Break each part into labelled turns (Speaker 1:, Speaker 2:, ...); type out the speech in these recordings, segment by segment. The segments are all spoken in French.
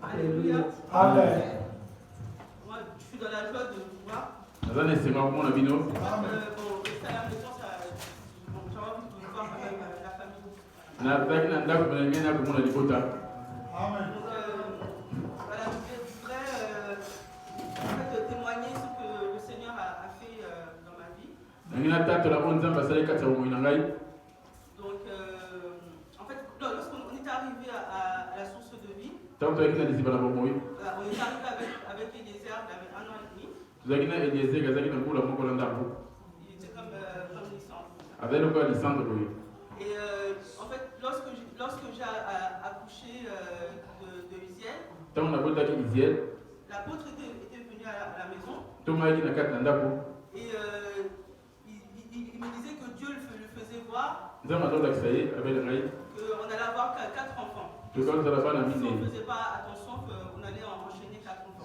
Speaker 1: Alléluia.
Speaker 2: Amen.
Speaker 1: Moi, je suis dans la joie de vous voir.
Speaker 3: Amen.
Speaker 1: Bon, rester à la maison, ça, bon, j'ai envie de vous voir quand même la famille.
Speaker 2: Amen.
Speaker 1: Donc, voilà, je voudrais en fait, témoigner ce que le Seigneur a fait dans ma vie. Donc, en fait, lorsqu'on est arrivé à la source de vie, on est arrivé avec Eliezer, il avait 1 an et demi. Il était comme licence. Et en fait, lorsque j'ai accouché de Uziel, l'apôtre était venu à la maison. Et il me disait que Dieu le faisait voir qu'on allait avoir 4 enfants. Si on ne faisait pas attention, qu'on allait enchaîner 4 enfants.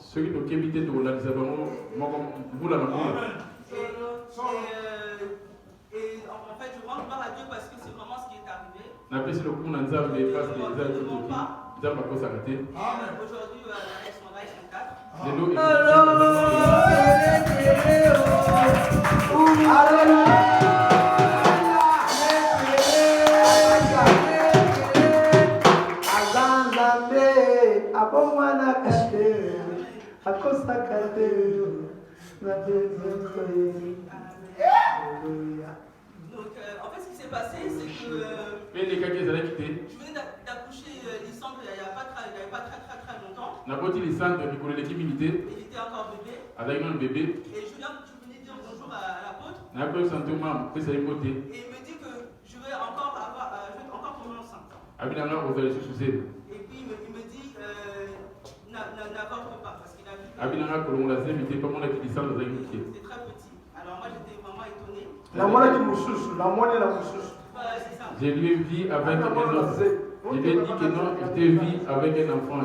Speaker 1: Et en fait, je rends gloire à Dieu parce que c'est vraiment ce qui est arrivé. Aujourd'hui, elles sont là, ils sont 4. Donc, en fait, ce qui s'est passé, c'est que je venais d'accoucher Lysandre il n'y avait pas très longtemps. Il était encore bébé. Et je venais dire bonjour à l'apôtre. Et il me dit que je vais encore tomber enceinte. Et puis il me dit n'avorte pas parce qu'il a vu que c'était très petit. Alors moi j'étais vraiment étonnée. Voilà, c'est ça.
Speaker 3: Je lui ai vu avec un enfant. Je lui ai dit que non, je t'ai vu avec un enfant.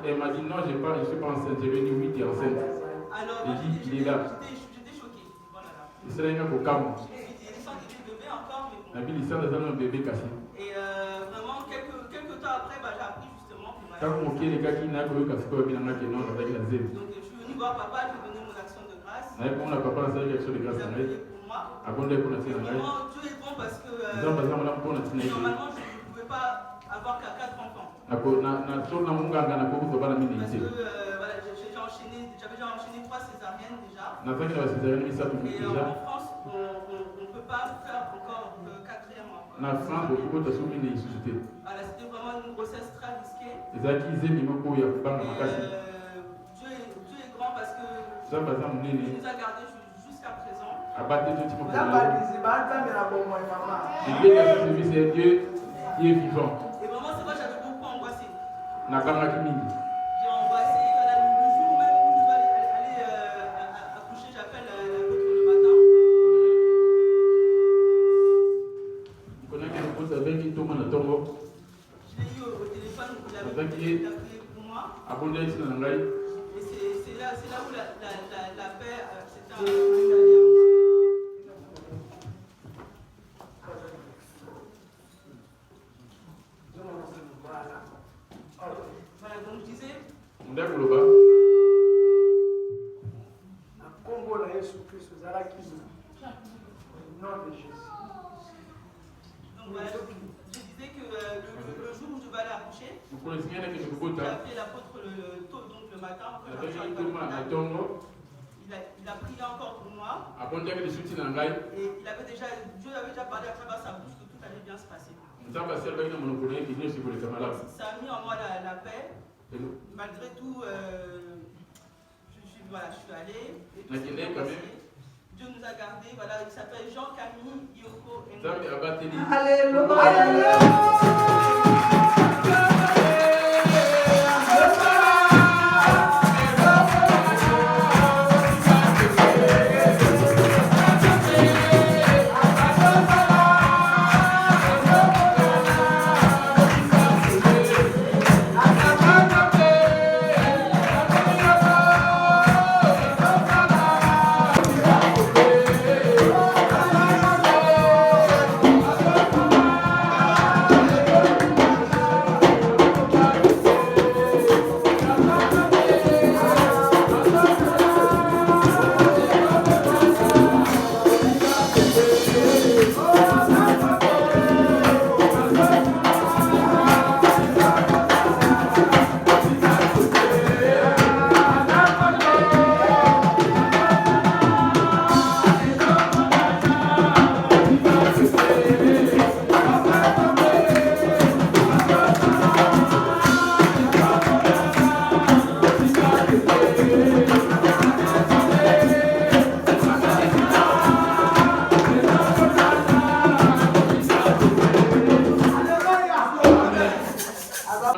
Speaker 3: Elle m'a dit non, je ne suis pas enceinte. Je lui ai dit oui, tu es enceinte.
Speaker 1: Alors
Speaker 3: moi, il est là.
Speaker 1: J'étais choquée. Voilà.
Speaker 3: Il serait un peu calme.
Speaker 1: Il était bébé encore, mais bon.
Speaker 3: La vie, il est un bébé caché.
Speaker 1: Et vraiment, quelques temps après, j'ai appris justement que
Speaker 3: quand on les gars qui n'a pas eu casse quoi, bien avec non avec la zèle.
Speaker 1: Donc je suis venu voir papa, je lui ai donné mon action de grâce.
Speaker 3: Pour la papa, c'est une action de grâce.
Speaker 1: Il a prié pour moi.
Speaker 3: Vraiment, Dieu est bon parce que normalement, je ne pouvais pas avoir qu'à 4 enfants. Parce que voilà, j'avais déjà enchaîné 3 césariennes déjà. Et en France, on ne peut pas faire encore le 4e enfant. Voilà, c'était vraiment une grossesse très risquée. Et Dieu est grand parce que il nous a gardés jusqu'à présent. C'est Dieu qui est vivant.
Speaker 1: Et vraiment, c'est vrai, j'avais beaucoup angoissé. J'ai angoissé, le jour même où je dois aller accoucher, j'appelle l'apôtre le matin.
Speaker 3: Je l'ai eu au téléphone, il a prié pour moi. Et c'est là où la paix s'est installée. Voilà, donc je disais. Donc voilà, je disais que le jour où je vais aller accoucher, j'ai appelé l'apôtre donc le matin. Il a prié encore pour moi. Et Dieu avait déjà parlé à travers sa bouche que tout allait bien se passer. Ça a mis en moi la paix. Malgré tout, je suis allée. Et tout s'est bien passé. Dieu nous a gardés. Voilà, il s'appelle Jean-Camille Yoko.
Speaker 2: Alléluia.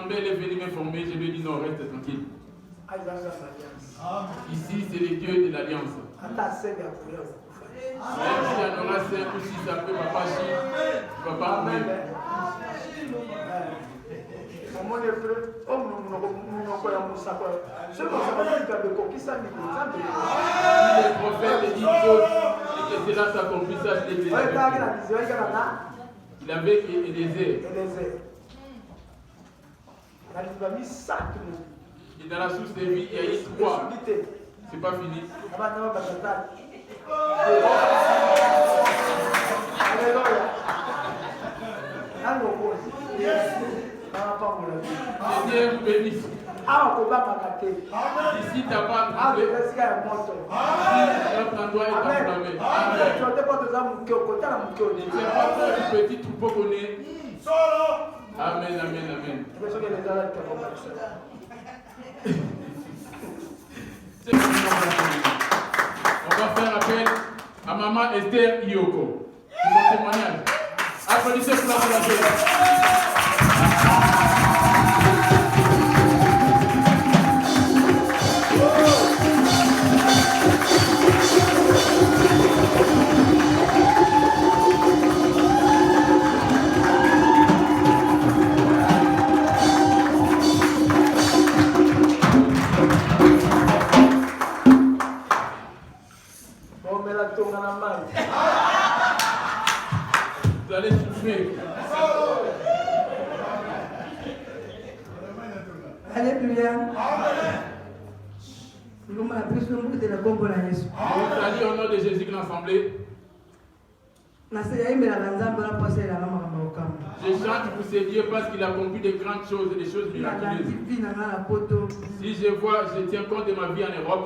Speaker 1: l'assemblée, elle est venue m'informer, je lui ai dit non, reste tranquille. Ici, c'est les dieux de l'Alliance. Même si on aura 5 ou 6 après, papa chie, papa mourir. Si les prophètes disent et que cela s'accomplisse, il avait Élézer. Et dans la source de vie, il y a eu 3. C'est pas fini. Dieu vous bénisse. Ici, ta part, notre endroit est enflammé. Amen. Petit troupeau qu'on est. Amen, amen, amen. On va faire appel à maman Esther Ioko. Pour son témoignage. Applaudissez pour la relation. Vous allez souffrir.
Speaker 2: Alléluia. Nous
Speaker 1: allons au nom de Jésus l'Assemblée. Je chante pour ces dieux parce qu'il a accompli de grandes choses et des choses miraculeuses. Si je vois, je tiens compte de ma vie en Europe.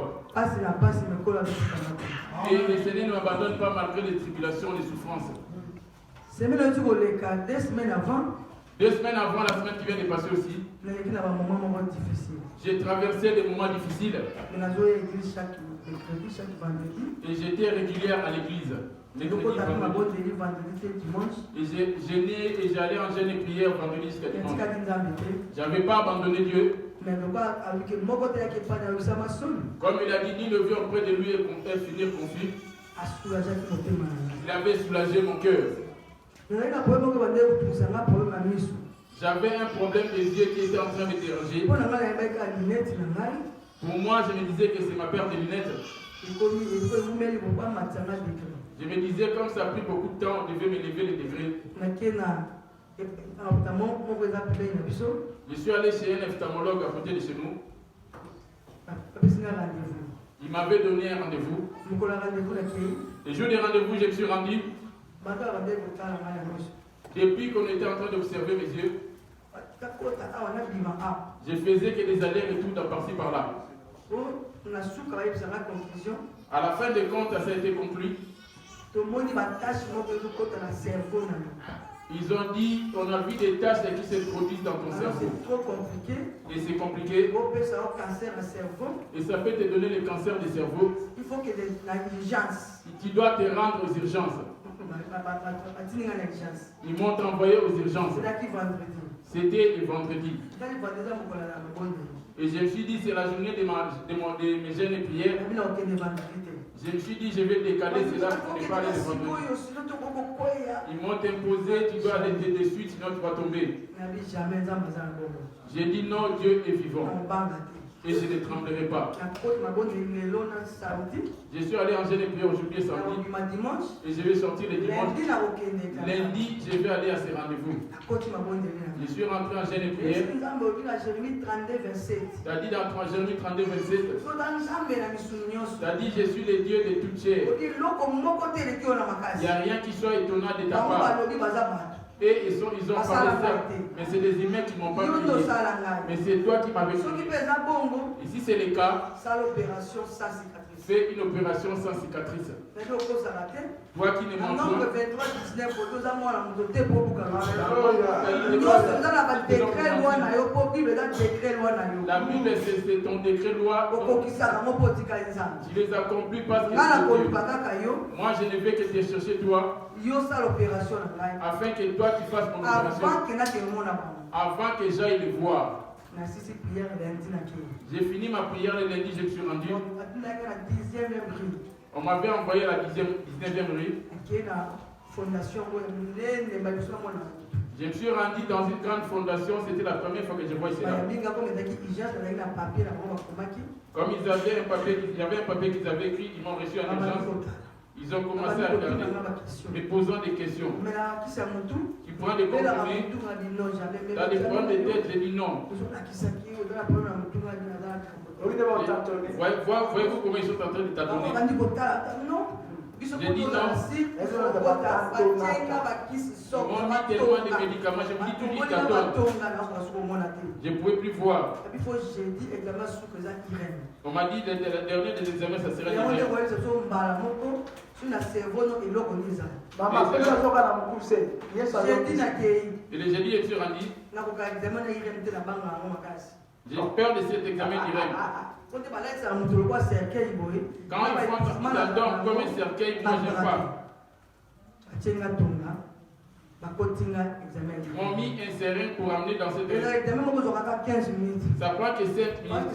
Speaker 1: Et le Seigneur ne m'abandonne pas malgré les tribulations, les souffrances. 2 semaines avant, la semaine qui vient de passer aussi, j'ai traversé des moments difficiles. Et j'étais régulière à l'église. Et j'allais en jeûne et prière vendredi jusqu'à dimanche. Je n'avais pas abandonné Dieu. Comme il a dit, ni le vieux auprès de lui et finir conflit. Il avait soulagé mon cœur. J'avais un problème des yeux qui était en train de me déranger. Pour moi, je me disais que c'est ma paire de lunettes. Je me disais, comme ça a pris beaucoup de temps, on devait me lever les degrés. Je suis allé chez un ophtalmologue à côté de chez nous. Il m'avait donné un rendez-vous. Le jour des rendez-vous, je me suis rendu. Depuis qu'on était en train d'observer mes yeux, je faisais que des allers-retours de par-ci par-là. À la fin des comptes, ça a été conclu. Ils ont dit, on a vu des tâches qui se produisent dans ton cerveau.
Speaker 2: C'est trop compliqué.
Speaker 1: Et c'est compliqué. Et ça peut te donner le cancer du cerveau.
Speaker 2: Il faut que l'urgence.
Speaker 1: Tu dois te rendre aux urgences. Ils m'ont envoyé aux urgences. C'était le vendredi. Et je me suis dit, c'est la journée de mes jeûnes et prières. Je me suis dit, je vais décaler cela pour ne pas aller le vendredi. Ils m'ont imposé, tu dois aller de suite, sinon tu vas tomber. J'ai dit non, Dieu est vivant. Et je ne tremblerai pas. Je suis allé en jeûne et prière aujourd'hui samedi. Et je vais sortir le dimanche. Lundi, je vais aller à ce rendez-vous. Je suis rentré en jeûne et prière. C'est-à-dire dans Jérémie 32, 27. C'est-à-dire je suis le Dieu de toute chair. Il n'y a rien qui soit étonnant de ta part. Et ils ont parlé ça. Mais c'est des humains qui ne m'ont pas prié. Mais c'est toi qui m'avais prié. Et si c'est le cas, fais une opération sans cicatrice. Toi qui ne manges pas. La Bible, c'est ton décret loi. Tu les accomplis parce que moi, je ne vais que te chercher toi. Afin que toi, tu fasses mon opération. Avant que j'aille le voir. J'ai fini ma prière le lundi, je me suis rendu. On m'avait envoyé à la 19e rue. Je me suis rendu dans une grande fondation, c'était la première fois que je voyais cela. Comme il y avait un papier qu'ils avaient écrit, ils m'ont reçu en urgence. Ils ont commencé à regarder, me posant des questions. Tu prends des comprimés, tu as des problèmes de tête, j'ai dit non. Voyez-vous comment ils sont en train de t'adonner? J'ai dit non. Ils m'ont mis tellement de médicaments, je me dis tout dit t'adonnes. Je ne pouvais plus voir. On m'a dit que le dernier des examens, ça serait l'hiver. Et le jeudi, je suis rendu. J'ai peur de cet examen d'IREM. Quand ils adorent comme un cercueil, moi je n'aime pas. Ils m'ont mis un serin pour amener dans cette examen. Ça prend que 5 minutes.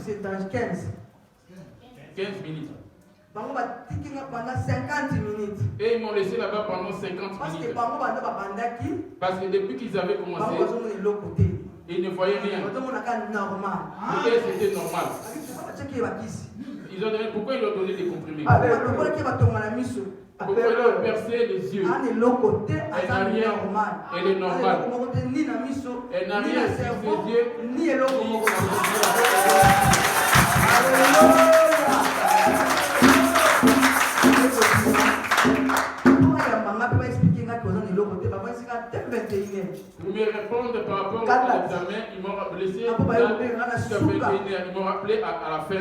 Speaker 1: 15 minutes. Et ils m'ont laissé là-bas pendant 50 minutes. Parce que depuis qu'ils avaient commencé, ils ne voyaient rien. Pour eux, c'était normal. Ils ont donné, pourquoi ils leur ont donné des comprimés? Pourquoi ils leur ont percé les yeux? Elle n'a rien. Elle est normale. Elle n'a rien sur ses yeux. Ni Vous me répondez par rapport à l'examen, ils m'ont blessé jusqu'à 21h, ils m'ont rappelé à la fin.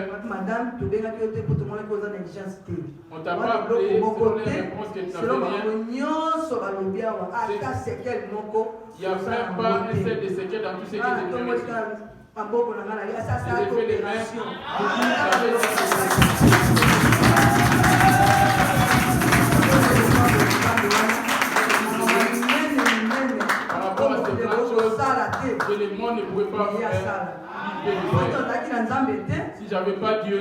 Speaker 1: On t'a pas appelé selon les réponses que tu avais bien. Il n'y a même pas un seul de séquelles dans tout ce qui est déterminé. J'ai fait les mains. Que le monde ne pouvait pas faire. Si j'avais pas Dieu,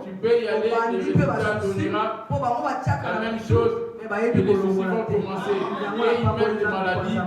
Speaker 1: tu peux y aller, les résultats donnera la même chose, et les soucis vont commencer. Et ils mettent des maladies.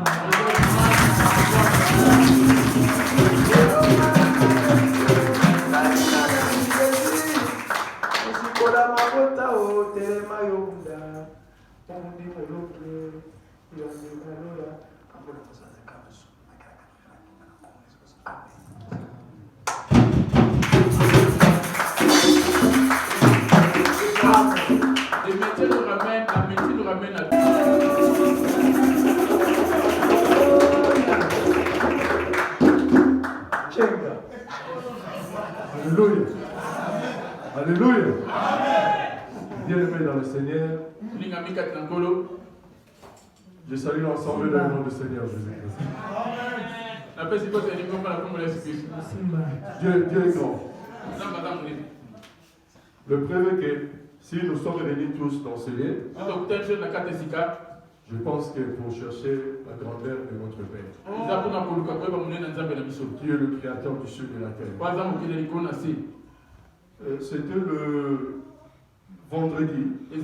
Speaker 1: Le métier nous ramène, la métier nous ramène à Dieu.
Speaker 4: Alléluia. Alléluia. Bien-aimés dans le Seigneur, je salue l'ensemble dans le nom du Seigneur Jésus-Christ. Dieu est grand. Le prévu que si nous sommes réunis tous dans ce lieu, je pense que pour chercher la grandeur de notre Père, Dieu est le créateur du ciel et de la terre. C'était le vendredi, c'est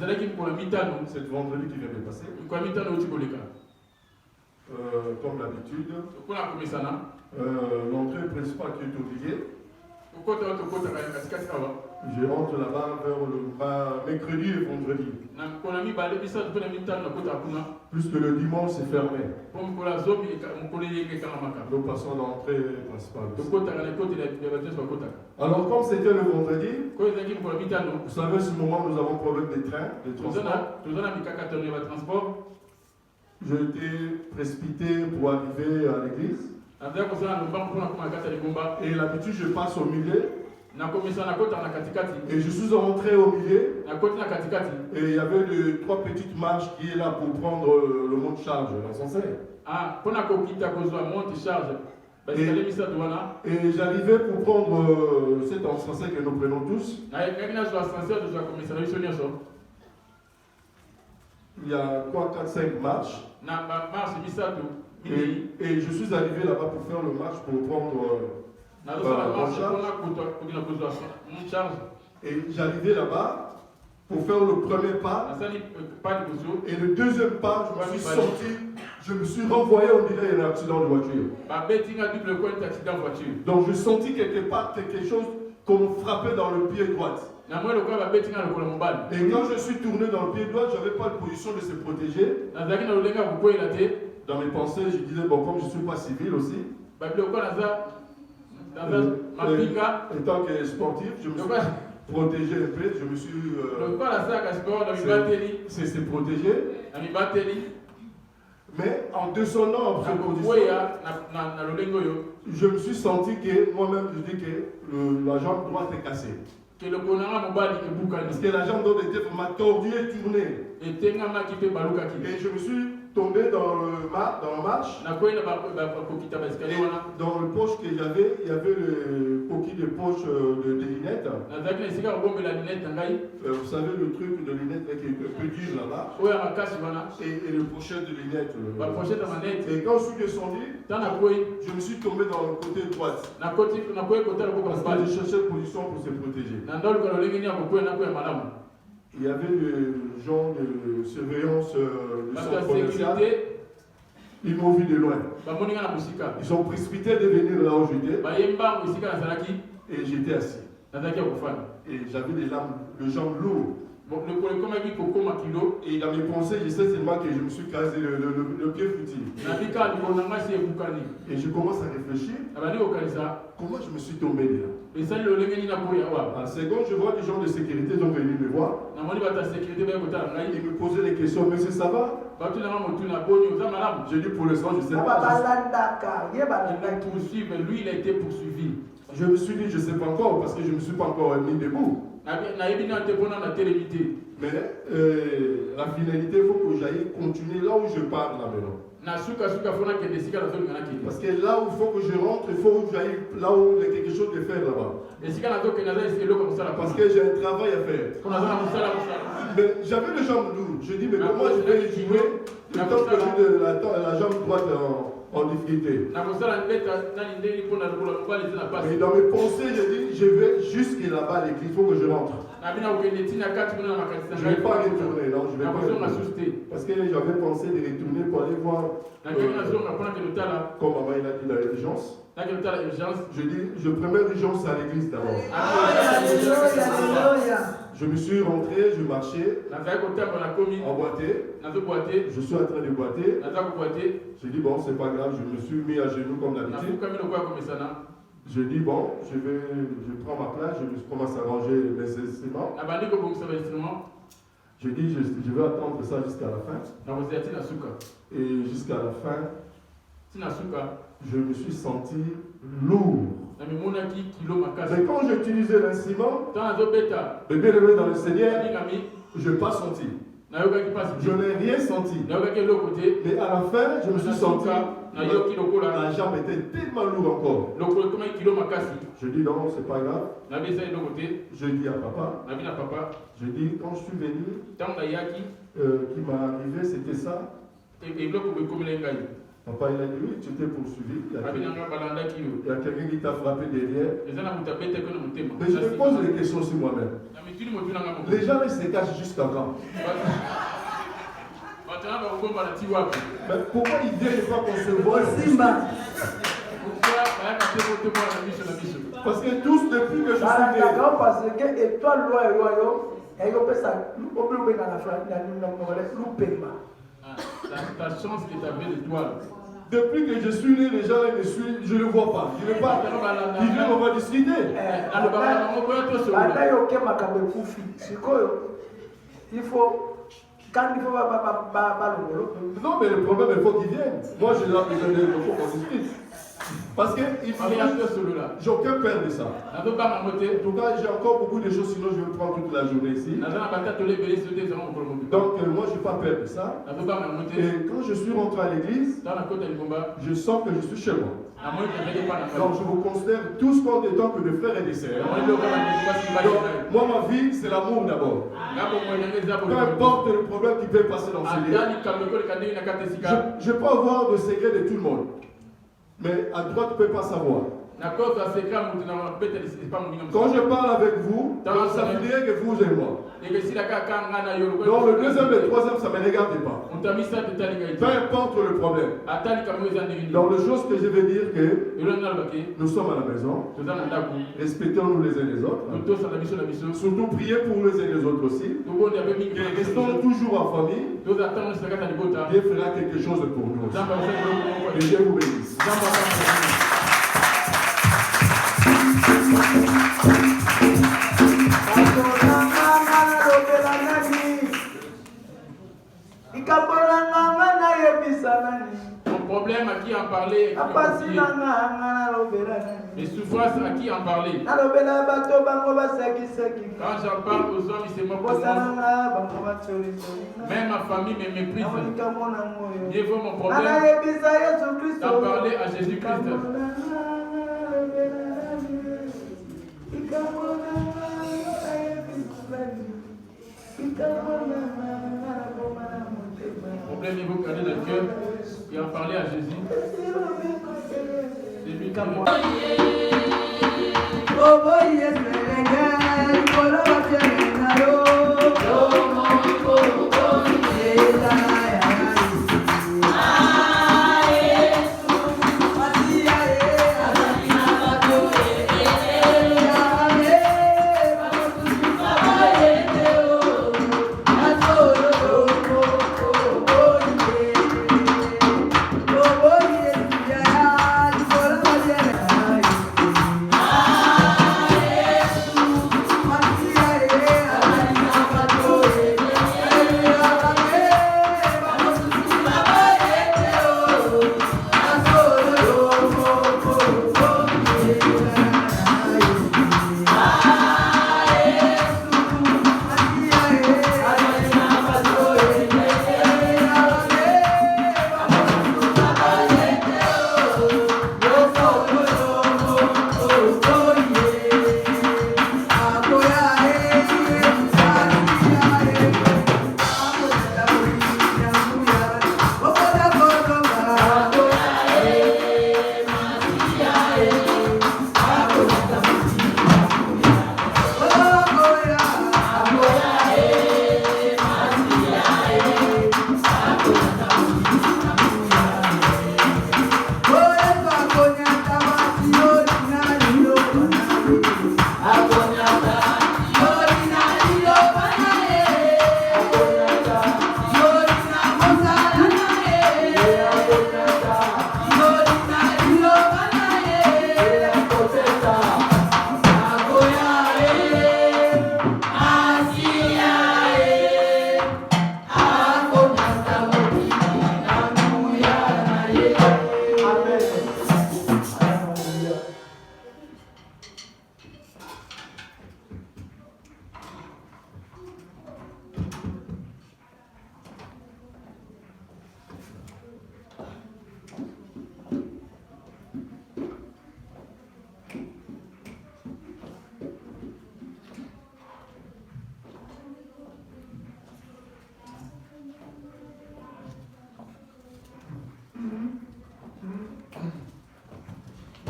Speaker 4: vendredi qui vient de passer. Comme d'habitude, l'entrée principale qui est obligée. Je rentre là-bas vers le mercredi et vendredi. Plus que le dimanche, c'est fermé. Nous passons l'entrée principale. Alors, comme c'était le vendredi, vous savez, ce moment, nous avons problème de train, de transport. J'ai été précipité pour arriver à l'église. Et l'habitude, je passe au milieu. Et je suis rentré au milieu. Et il y avait trois petites marches qui est là pour prendre le monte-charge, l'ascenseur. Et j'arrivais pour prendre cet ascenseur que nous prenons tous. Il y a quoi, 4-5 marches. Et je suis arrivé là-bas pour faire le marche pour prendre mon charge. Et j'arrivais là-bas pour faire le premier pas. Et le deuxième pas, je me suis sorti, je me suis renvoyé, on dirait un accident de voiture. Donc je sentis quelque part quelque chose qu'on me frappait dans le pied droit. Et quand je suis tourné dans le pied droit, je n'avais pas de position de se protéger. Dans mes pensées, je disais, bon, comme je ne suis pas civil aussi, étant que sportif, je me suis protégé un peu, je me suis c'est protégé. Mais en descendant en cette position, je me suis senti que moi-même, je dis que la jambe droite est cassée. Parce que la jambe droite était vraiment tordue et tournée. Et je me suis tombé dans la marche. Et dans le poche que j'avais, il y avait le coquille de poche de lunettes. Vous savez le truc de lunettes qui peut dire là-bas. Et le pochet de lunettes. Et quand je suis descendu, je me suis tombé dans le côté droit. Parce que je cherchais une position pour se protéger. Il y avait le genre de surveillance du centre commercial. Ils m'ont vu de loin. Ils sont précipités de venir là où j'étais. Et j'étais assis. Et j'avais les jambes lourdes. Et dans mes pensées, je sais seulement que je me suis casé le pied futile. Et je commence à réfléchir. Comment je me suis tombé là? En seconde, je vois des gens de sécurité qui sont venus me voir. Ils me posaient des questions, monsieur, ça va? Je dis pour le sang, je sais pas.
Speaker 1: Lui, il a été poursuivi.
Speaker 4: Je me suis dit, je ne sais pas encore, parce que je ne me suis pas encore mis debout. Mais la finalité, il faut que j'aille continuer là où je pars là maintenant. Parce que là où il faut que je rentre, il faut que j'aille là où il y a quelque chose de faire là-bas. Parce que j'ai un travail à faire. Mais j'avais les jambes lourdes. Je dis, mais comment je vais les jouer le temps que j'ai la jambe droite en difficulté. Mais dans mes pensées, j'ai dit, je vais jusqu'à là-bas à l'église, il faut que je rentre. Je ne vais pas retourner, non, je ne vais pas retourner. Parce que j'avais pensé de retourner pour aller voir, comme maman il a dit, dans l'urgence. Je dis, je prends l'urgence à l'église d'abord. Je me suis rentré, je marchais, emboîté, je suis en train de boiter. Je dis, bon, c'est pas grave, je me suis mis à genoux comme d'habitude. Je dis, bon, je prends ma place, je commence à ranger mes instruments. Je dis, je vais attendre ça jusqu'à la fin. Et jusqu'à la fin, je me suis senti lourd. Mais quand j'utilisais l'instrument, bébé réveillé dans le Seigneur, je n'ai pas senti. Je n'ai rien senti. Mais à la fin, je me suis senti. La jambe était tellement lourde encore. Je dis non, c'est pas grave. Je dis à papa. Je dis quand je suis venu, qui m'a arrivé, c'était ça. Papa, il a dit oui, tu t'es poursuivi. Il y a quelqu'un qui t'a frappé derrière. Mais je me pose des questions sur moi-même. Les gens, ils se cachent jusqu'à quand? Mais pourquoi ils viennent pas qu'on se voit? Parce que tous, depuis que je suis né.
Speaker 2: Parce que étoile
Speaker 1: ta chance que tu avais l'étoile.
Speaker 4: Depuis que je suis né, les gens me suivent, je ne le vois pas. Je ne pas. Ils viennent, on va discuter.
Speaker 2: Il faut. Quand il faut
Speaker 4: non, mais le problème, il faut qu'ils viennent. Moi, j'ai là besoin de il faut qu'on discute. Parce que j'ai aucun peur de ça. En tout cas, j'ai encore beaucoup de choses, sinon je vais prendre toute la journée ici. Donc, moi, je n'ai pas peur de ça. Et quand je suis rentré à l'église, je sens que je suis chez moi. Donc, je vous considère tous comme des temps que de frères et de sœurs. Donc, moi, ma vie, c'est l'amour d'abord. Peu importe le problème qui peut passer dans ce lieu. Je peux avoir le secret de tout le monde. Mais à droite, tu ne peux pas savoir. Quand je parle avec vous, ça finirait que vous et moi. Donc le deuxième et le troisième, ça ne me regarde pas. Peu importe le problème. Donc la chose que je veux dire que nous sommes à la maison. Respectons-nous les uns les autres. Surtout priez pour les uns les autres aussi. Et restons toujours en famille. Dieu fera quelque chose pour nous aussi. Et Dieu vous bénisse.
Speaker 1: Mon problème à qui en parler, mes souffrances à qui en parler. Quand j'en parle aux hommes, c'est mon problème. Même ma famille me méprise. Dieu veut mon problème d'en parler à Jésus-Christ. Problème il faut garder dans le cœur et en parler à Jésus. C'est lui qui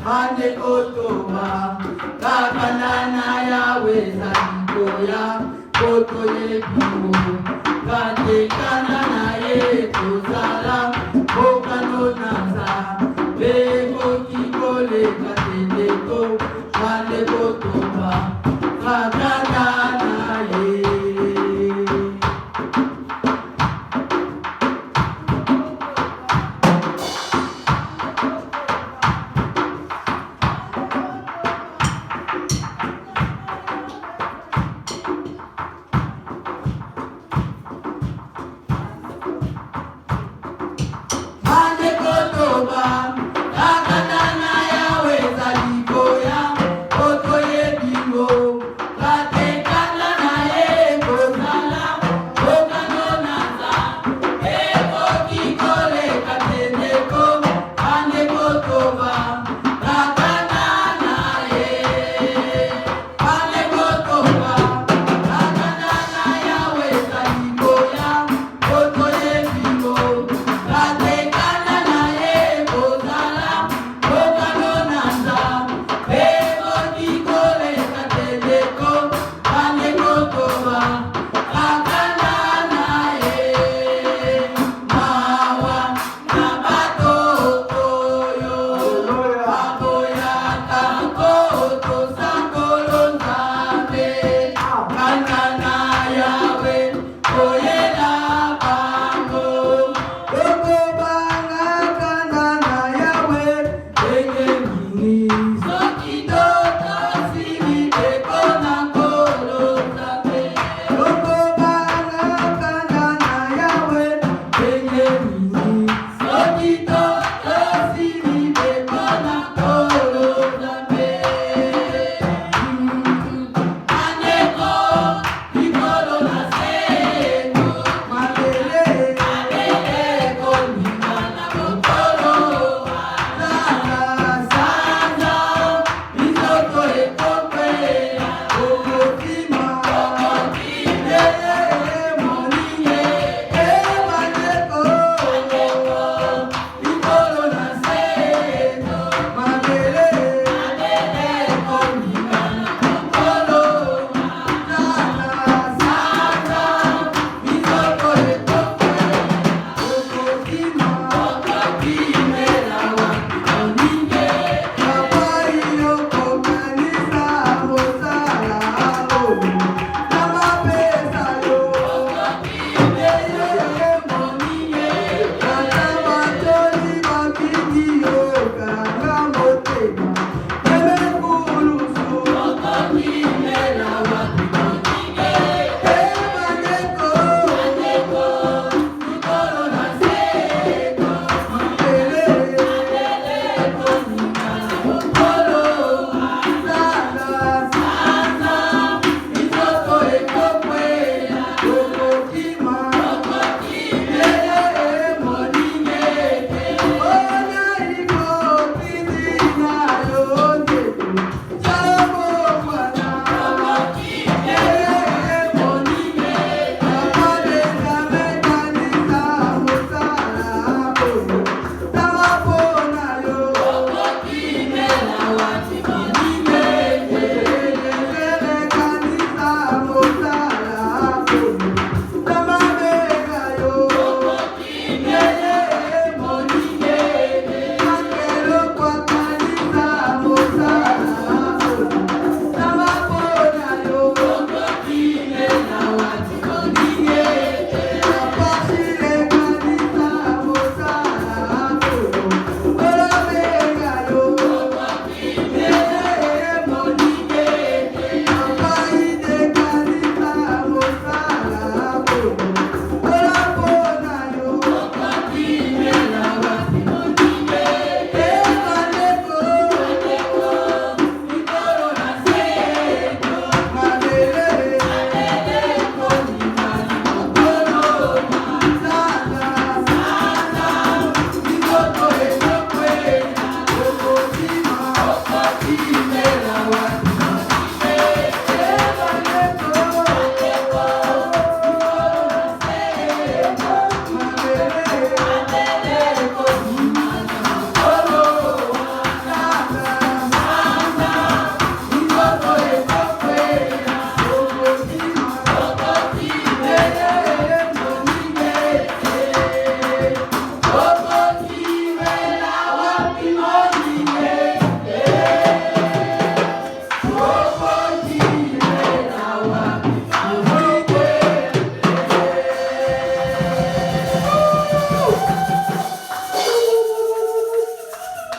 Speaker 5: Ande kotoma, kakanana ya weza nikoya, kotoye bimu, kate kanana ye kozala, kokano naza, beko kikole katendeko, ande kotoma, kakanana ye. Ande kotoba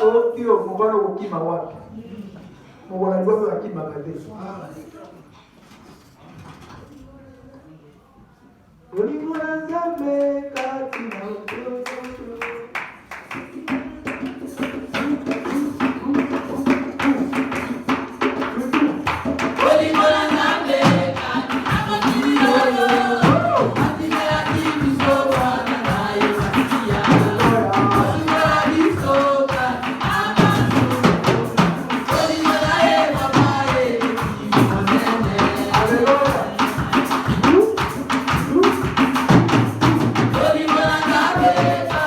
Speaker 2: Okio mobana okima wapi? Mobana ndio akima kade. Olimona nzambe kati na ototo.
Speaker 5: Hallelujah.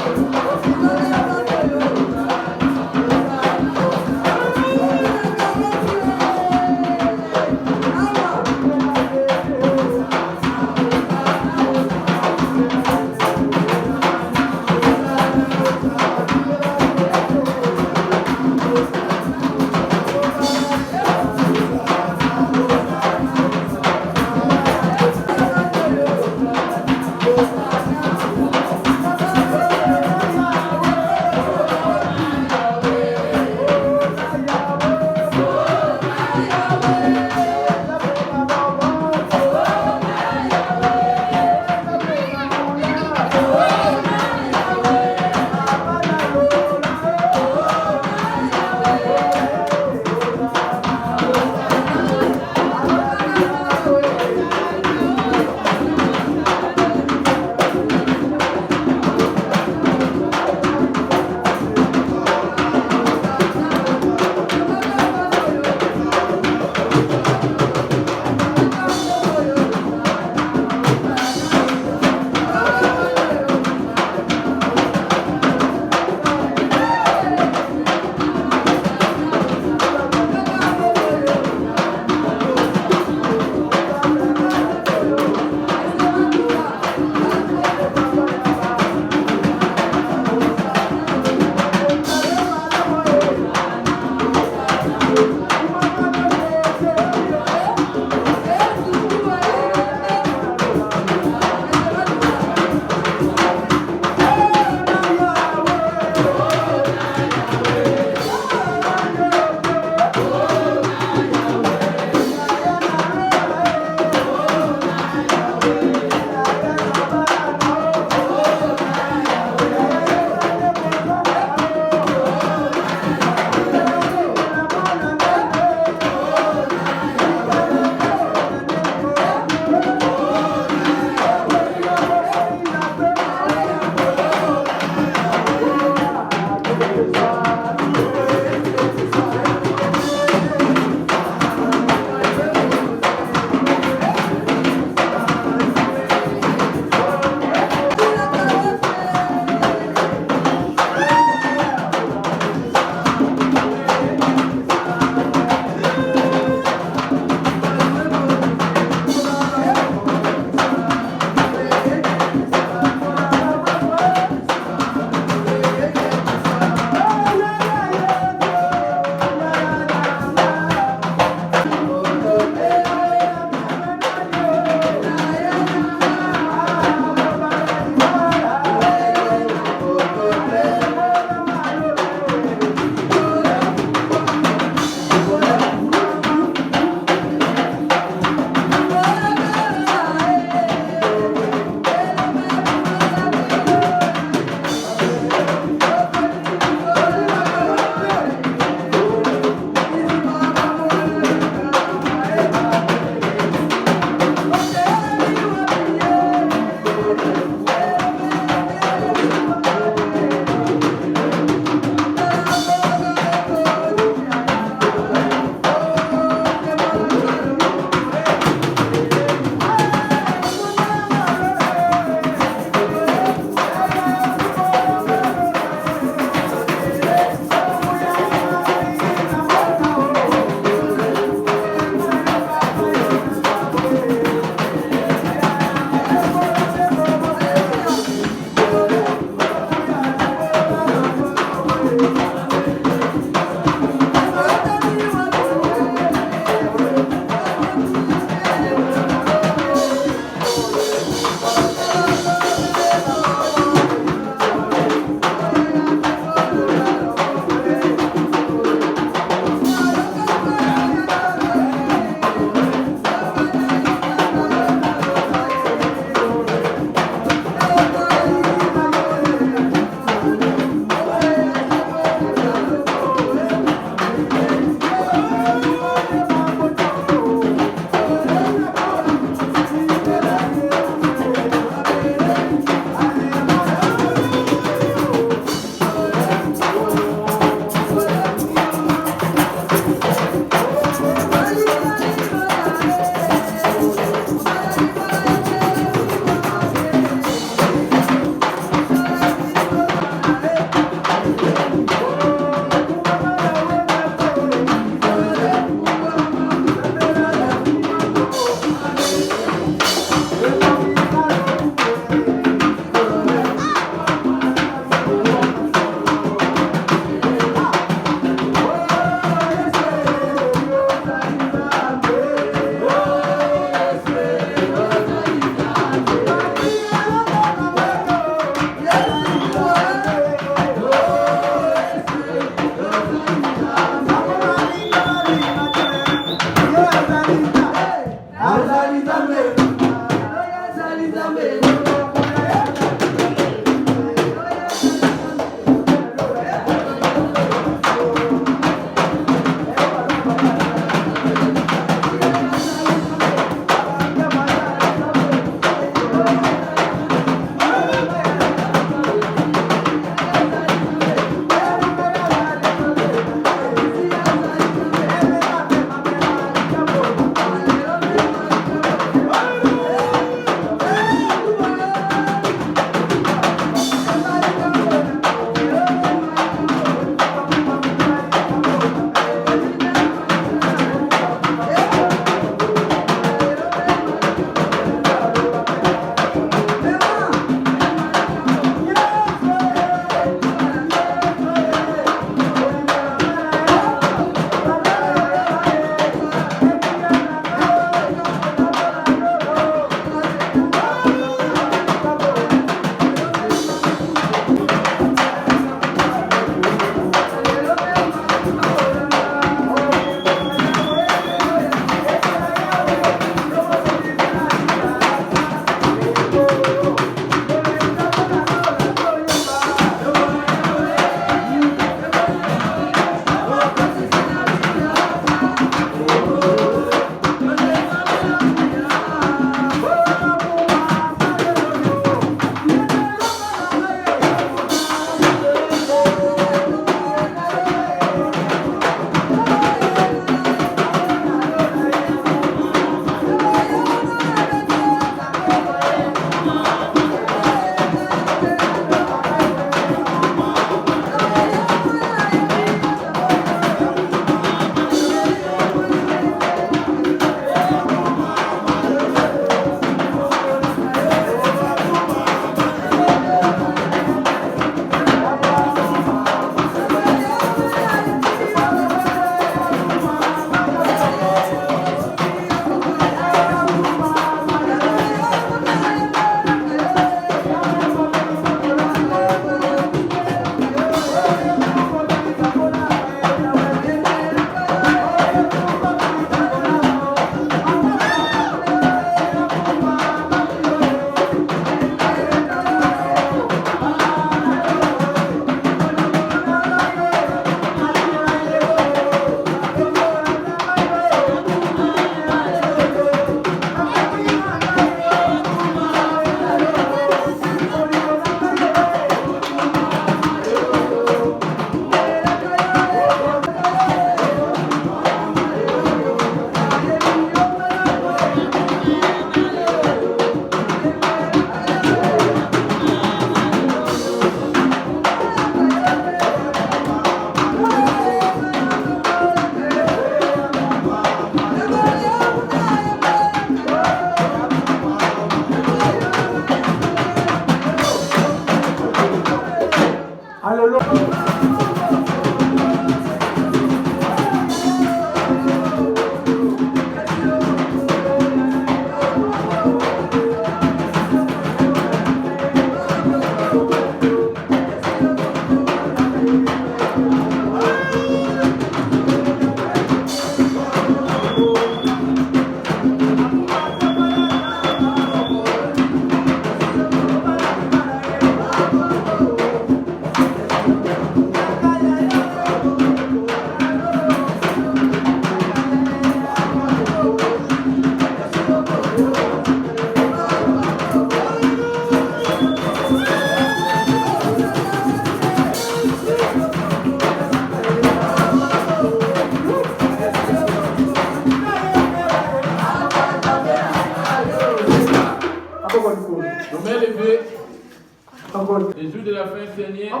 Speaker 1: Les jours de la fin, Seigneur.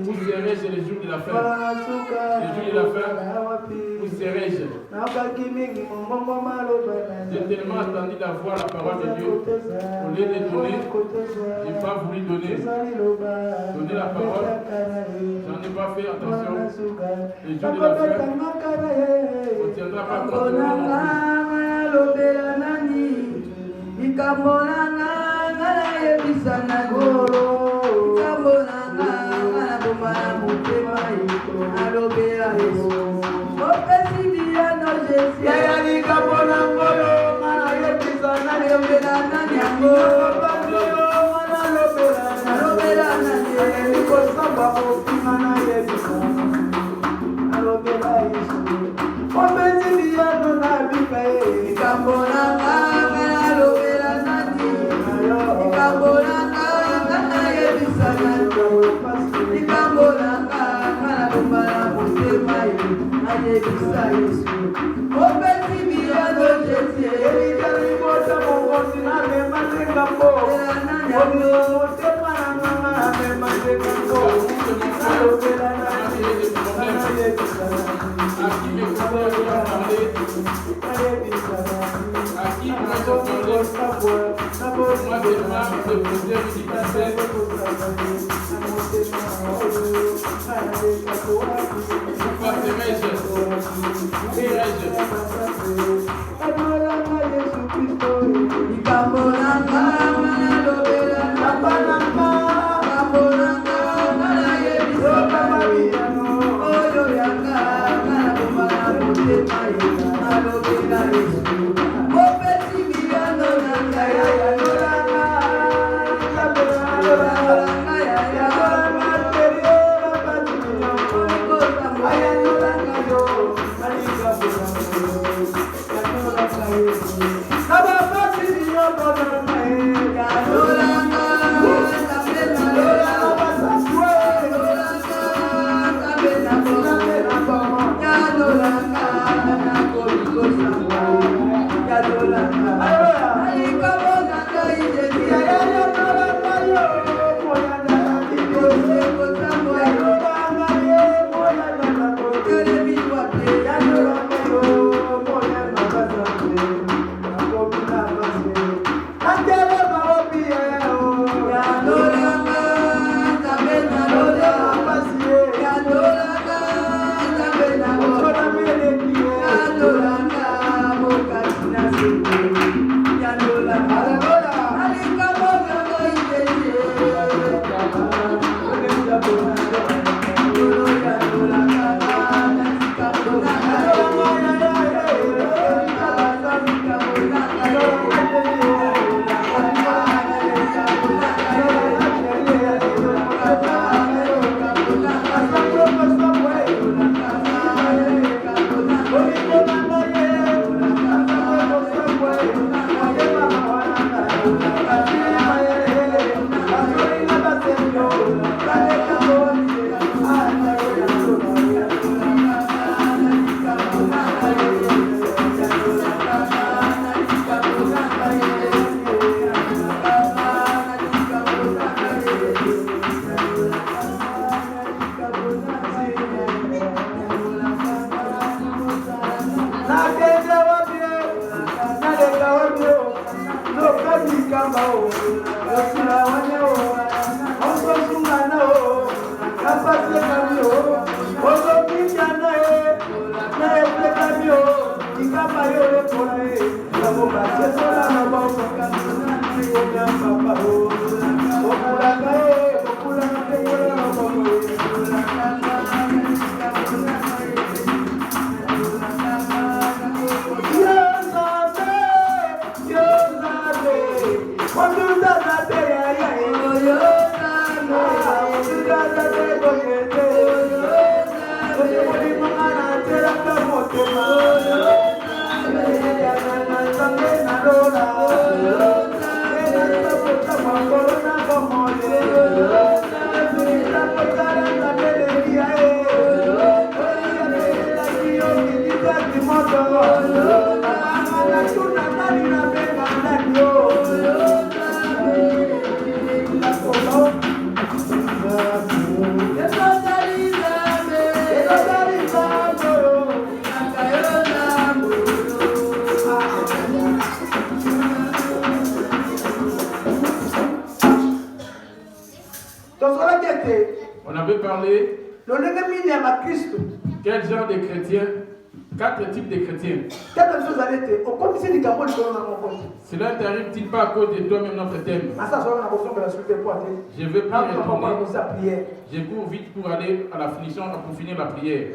Speaker 1: Où serai-je les jours de la fin? Les jours de la fin, où serai-je? J'ai tellement attendu d'avoir la parole de Dieu. Au lieu de donner, je n'ai pas voulu donner. Donner la parole, j'en ai pas fait attention. Les jours de la fin, on ne tiendra pas compte de moi non On avait parlé. Quel genre de chrétiens? 4 types de chrétiens. Cela n'arrive-t-il pas à cause de toi-même notre thème? Je vais pas retourner. Je cours vite pour aller à la finition, pour finir la prière.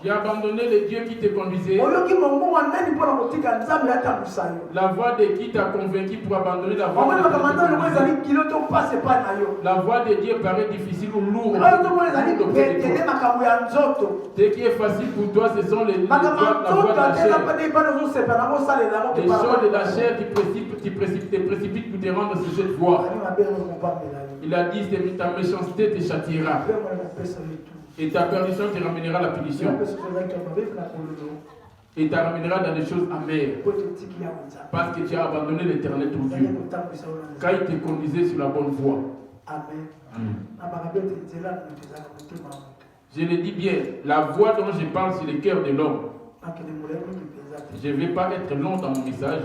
Speaker 1: Tu as abandonné le Dieu qui te conduisait. La voix de qui t'a convaincu pour abandonner la voix de Dieu. La voix de Dieu paraît difficile ou lourde. Ce qui est facile pour toi, ce sont les voix de la chair. Les choses de la chair qui te précipitent pour te rendre sur cette voie. Il a dit, ta méchanceté te châtiera. Et ta perdition te ramènera à la punition. Et te ramènera dans des choses amères. Parce que tu as abandonné l'Éternel ton Dieu. Quand il te conduisait sur la bonne voie. Amen. Je le dis bien, la voix dont je parle, c'est le cœur de l'homme. Je ne vais pas être long dans mon message.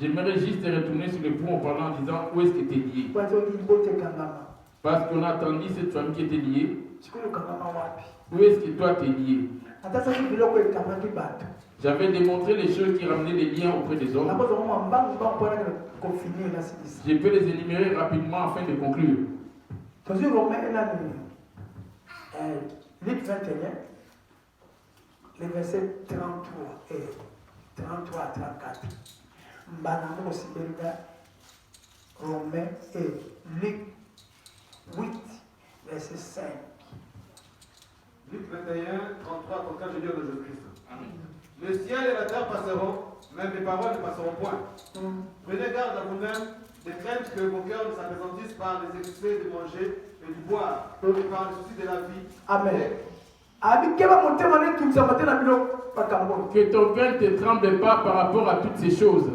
Speaker 1: J'aimerais juste retourner sur le point en parlant en disant où est-ce que tu es lié. Parce qu'on a entendu cette femme qui était liée. Où est-ce que toi tu es lié? J'avais démontré les choses qui ramenaient les liens auprès des hommes. Je peux les énumérer rapidement afin de conclure.
Speaker 2: Luc 21, les versets 33 et 34. Banamo Sibelga, Romains et Luc 8, verset 5.
Speaker 6: Luc 21, 33, 34, je dis au nom de Jésus-Christ. Le ciel et la terre passeront, même les paroles ne passeront point. Prenez garde à vous-même, de crainte que vos cœurs ne s'appesantissent par les excès de manger et du boire, et par le souci de la vie.
Speaker 2: Amen.
Speaker 1: Que ton cœur ne te tremble pas par rapport à toutes ces choses.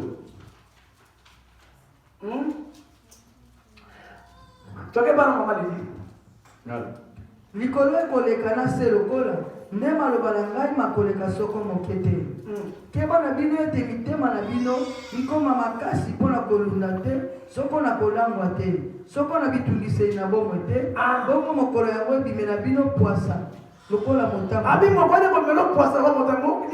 Speaker 5: Likolo ekoleka na se lokola nde maloba na ngai makoleka soko moke te. Keba na bino ete mitema na bino ikoma makasi mpona kolunda te soko na kolangwa te soko na bitungiseli na bomoi te bongo mokolo yango ebime na bino poasa lokola motambo.
Speaker 1: Ce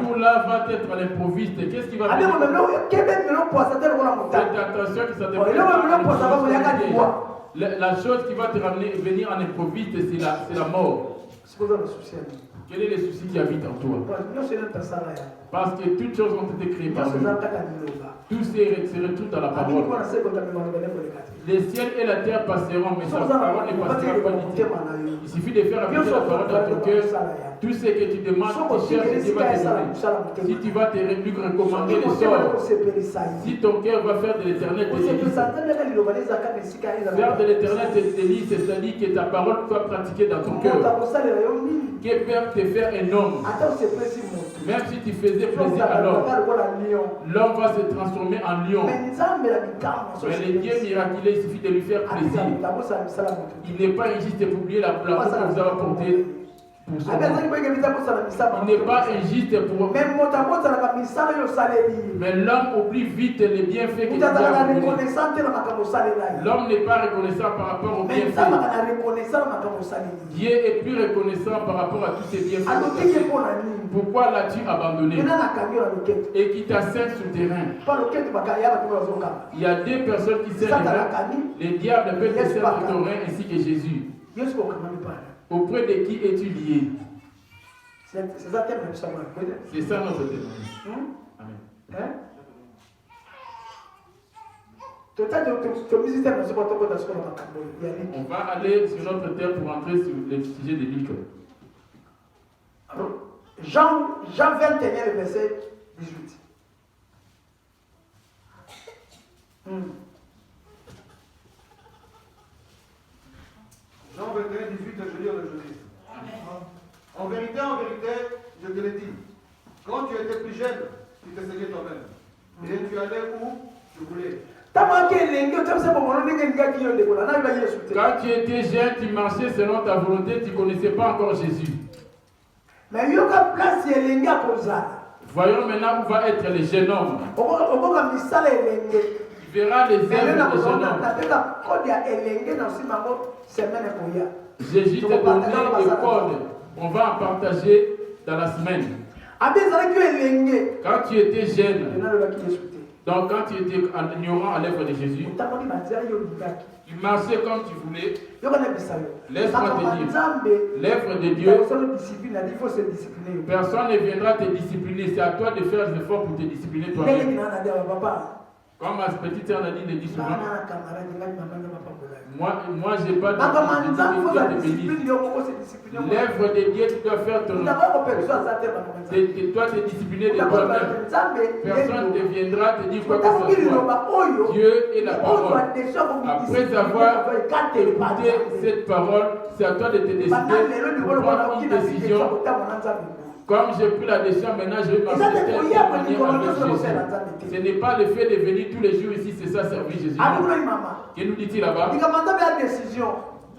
Speaker 1: jour-là va être à l'improviste. Qu'est-ce qui va venir? Faites attention que ça te la chose qui va te ramener venir en improviste, c'est la mort. Quel est le souci qui habite en toi? Parce que toutes choses ont été créées par nous. Tout se retrouve dans la parole. Les ciels et la terre passeront, mais sa parole ne passera pas d'ici. Il suffit de faire appliquer la parole dans ton cœur. Tout ce que tu demandes, tu cherches, tu vas te donner. Si tu vas te recommander les sorts, si ton cœur va faire de l'éternel tes délices, faire de l'éternel tes délices, c'est-à-dire que ta parole soit pratiquée dans ton cœur. Que peut te faire un homme? Même si tu faisais plaisir à l'homme, l'homme va se transformer en lion. Mais le Dieu miraculeux, il suffit de lui faire plaisir. Il n'est pas injuste pour oublier la peau que vous avez apportée. Il n'est pas injuste pour. Mais l'homme oublie vite les bienfaits que tu as accomplis. L'homme n'est pas reconnaissant par rapport aux bienfaits. Dieu est plus reconnaissant par rapport à tous ces bienfaits. Pourquoi l'as-tu abandonné et qui t'a servi souterrain? Il y a deux personnes qui servent. Les diables peuvent te servir de ton rein ainsi que Jésus. Auprès de qui es-tu lié?
Speaker 2: C'est ça
Speaker 1: notre témoignage. Amen. On va aller sur notre terre pour entrer sur le sujet de Luc.
Speaker 2: Jean 21, le verset 18.
Speaker 6: Jean 21, 18, je lis au nom de Jésus. En vérité, je te l'ai dit, quand tu étais plus jeune, tu te saignais toi-même. Et tu allais où tu voulais.
Speaker 1: Quand tu étais jeune, tu marchais selon ta volonté, tu ne connaissais pas encore Jésus. Voyons maintenant où va être le jeune homme. verras les œuvres des jeunes hommes. J'ai juste donné des codes. On va en partager dans la semaine. Quand tu étais jeune, donc quand tu étais ignorant à l'œuvre de Jésus, tu marchais comme tu voulais. Laisse-moi te dire, l'œuvre de Dieu, personne ne viendra te discipliner. C'est à toi de faire des efforts pour te discipliner toi-même. Comme ma petite sœur Nadine le dit souvent, moi j'ai pas de l'œuvre de Dieu, tu dois faire ton toi te discipliner de toi-même. Personne ne viendra te dire quoi que ce soit. Dieu est la parole. Après avoir écouté cette parole, c'est à toi de te décider de prendre une décision. Comme j'ai pris la décision, maintenant je vais marcher de telle manière avec Jésus. Ce n'est pas le fait de venir tous les jours ici, c'est ça servir Jésus. Que nous dit-il là-bas?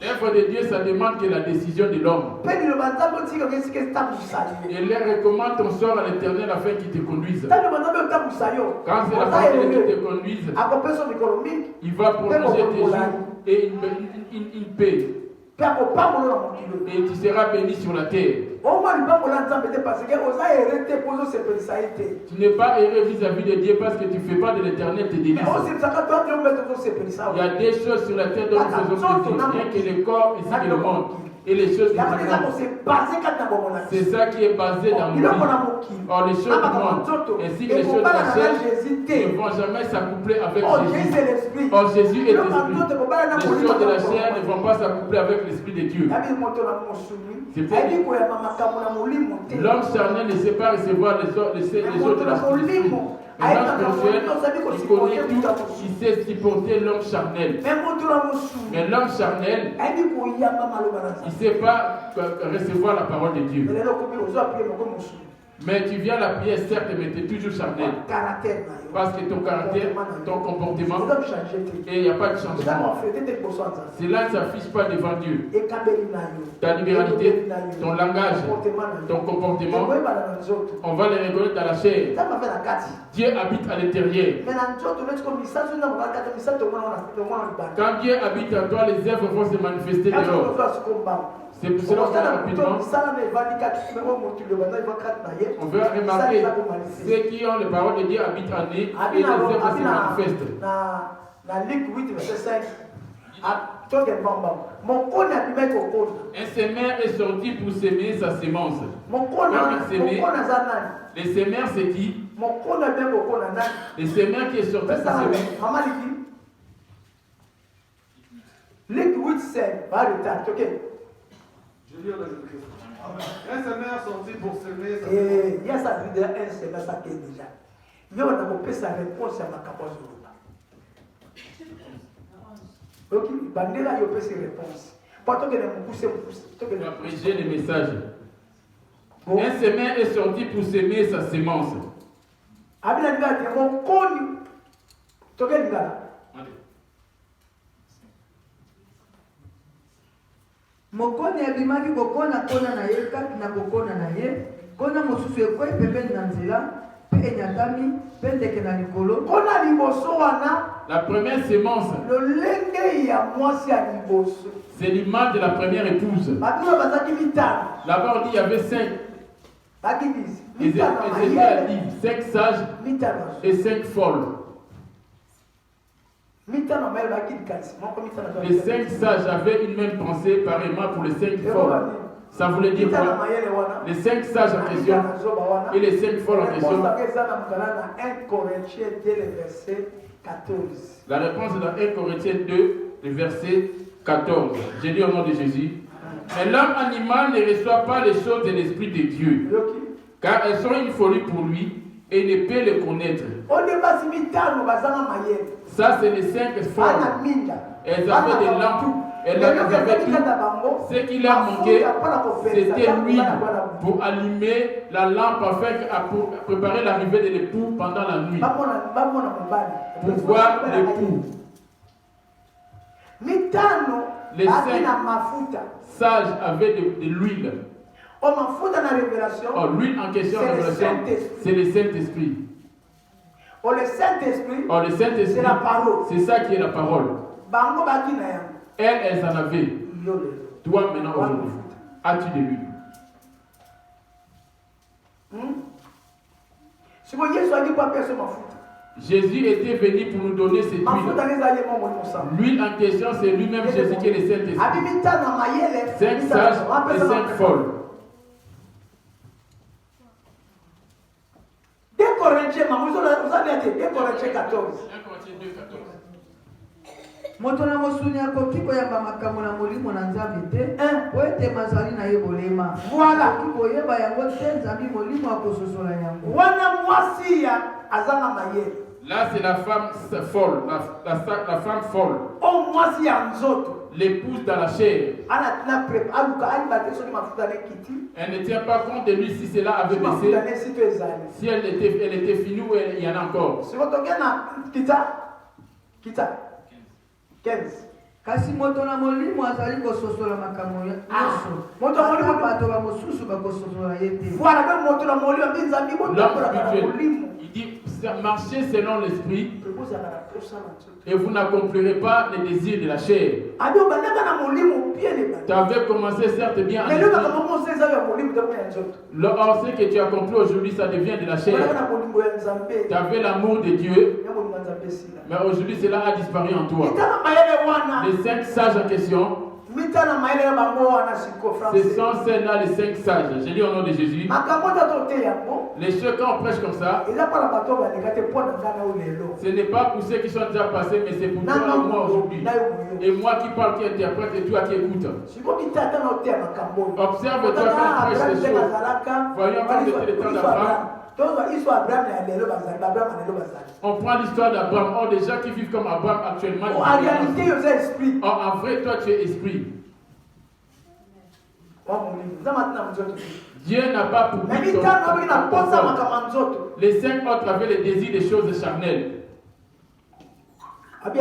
Speaker 1: L'œuvre de Dieu, ça demande que la décision de l'homme. Et leur recommande ton sort à l'Éternel afin qu'il te conduise. Quand c'est la parole qui te conduise, il va prolonger tes jours et une paix. Et tu seras béni sur la terre. Tu n'es pas heureux vis-à-vis de Dieu parce que tu ne fais pas de l'Éternel tes délices. Il y a des choses sur la terre dont nous faisons plaisir, rien que le corps ainsi que le monde. Et les choses du monde. C'est ça qui est basé dans le monde. Or, les choses du monde ainsi que les choses de la chair ne vont jamais s'accoupler avec Jésus. Or, Jésus est l'esprit. Les choses de la chair ne vont pas s'accoupler avec l'esprit de Dieu. L'homme charnel ne sait pas recevoir les autres de l'esprit. Mais l'homme spirituel, il connaît tout, il sait supporter l'homme charnel. Mais l'homme charnel, il ne sait pas recevoir la parole de Dieu. Mais tu viens à la prière, certes, mais tu es toujours charnel. Parce que ton caractère, ton comportement, et il n'y a pas de changement. Cela ne s'affiche pas devant Dieu. Ta libéralité, ton langage, ton comportement, on va les reconnaître dans la chair. Dieu habite à l'intérieur. Quand Dieu habite en toi, les œuvres vont se manifester dehors. C'est pour cela que rapidement, on veut remarquer ceux qui ont les paroles de Dieu habitent en eux et les œuvres se manifestent. Un semeur est sorti pour semer sa semence. Les semeurs, c'est qui? Les semeurs qui est sorti pour semer.
Speaker 6: Je lis dans Jésus-Christ. Un semeur sorti pour semer sa
Speaker 2: semence. Il y a ça veut dire un semeur, ça qui est déjà. Il y a sa réponse à ma capacité. Ok, bandera il y a ses réponses. Pas tant que les pousser.
Speaker 1: J'ai le message. Un semeur est sorti pour semer sa semence.
Speaker 2: Abila ngati mon koni. Toke ngala.
Speaker 5: Mokoni abimaki kokona kona na ye kati na kokona na ye kona mosusu ekoi pembeni na nzela pe enyatami pe ndeke na likolo
Speaker 2: kona liboso wana.
Speaker 1: La première semence, c'est l'image de la première épouse. Là-bas on dit qu'il y avait 5. Ézéchiel a dit 5 sages et 5 folles. Les 5 sages avaient une même pensée pareillement pour les 5 folles. Ça voulait dire quoi? Les 5 sages en question et les 5 folles en question. La réponse est dans 1 Corinthiens 2, le verset 14. J'ai dit au nom de Jésus. Mais l'homme animal ne reçoit pas les choses de l'Esprit de Dieu, car elles sont une folie pour lui et il ne peut les connaître. Ça, c'est les 5 folles. Elles avaient des lampes. Elles avaient tout. Ce qui leur manquait, c'était l'huile pour allumer la lampe pour préparer l'arrivée de l'époux pendant la nuit. Pour voir l'époux. Les 5 sages avaient de l'huile. L'huile en question, c'est le Saint-Esprit.
Speaker 2: Or le Saint-Esprit,
Speaker 4: or le Saint-Esprit,
Speaker 2: c'est la parole.
Speaker 4: C'est ça qui est la parole.
Speaker 2: Bango baki na yango.
Speaker 4: Elles en avaient. Toi maintenant aujourd'hui, as-tu de l'huile?
Speaker 2: Si vous Jésus a dit pas personne m'en fout.
Speaker 4: Jésus était venu pour nous donner cette huile. L'huile en question, c'est lui-même Jésus qui est le Saint-Esprit. 5 sages et 5 folles.
Speaker 2: 2 Corinthiens, vous avez dit 2 Corinthiens 14.
Speaker 5: moto na mosuni akoki koyamba makambo na molimo na nzambe te po ete mazali na ye bolema akoki koyeba yango te nzambe molimo akososola yango
Speaker 2: wana mwasi ya azanga mayele.
Speaker 4: Là, c'est la femme folle, la femme folle.
Speaker 2: Oh, mwasi ya nzoto.
Speaker 4: L'épouse dans la chair. Elle ne tient pas compte de lui si cela avait baissé. Si elle était finie ou il y en a encore.
Speaker 5: kasi moto na molimo azali kososola makambo nyonso moto na molimo bato ba mosusu bakososola ye te
Speaker 2: voilà même moto na molimo binzambi
Speaker 4: molimo. Il dit marchez selon l'esprit et vous n'accomplirez pas les désirs de la chair. Tu avais commencé certes bien en esprit. Or, ce que tu as accompli aujourd'hui, ça devient de la chair. Tu avais l'amour de Dieu, mais aujourd'hui cela a disparu en toi. Les 5 sages en question, ce sont celles-là les 5 sages. Je lis au nom de Jésus. Les choses quand on prêche comme ça, ce n'est pas pour ceux qui sont déjà passés, mais c'est pour toi et moi aujourd'hui. Et moi qui parle, qui interprète, et toi qui écoutes. Observe-toi quand on prêche les choses. Voyons quand c'était le temps d'Abraham. On prend l'histoire d'Abraham. Or, des gens qui vivent comme Abraham actuellement.
Speaker 2: En réalité, ils ont esprit.
Speaker 4: Or, en vrai, toi, tu es esprit. Dieu n'a pas pour but. Les 5 autres avaient les désirs des choses charnelles. Ils ne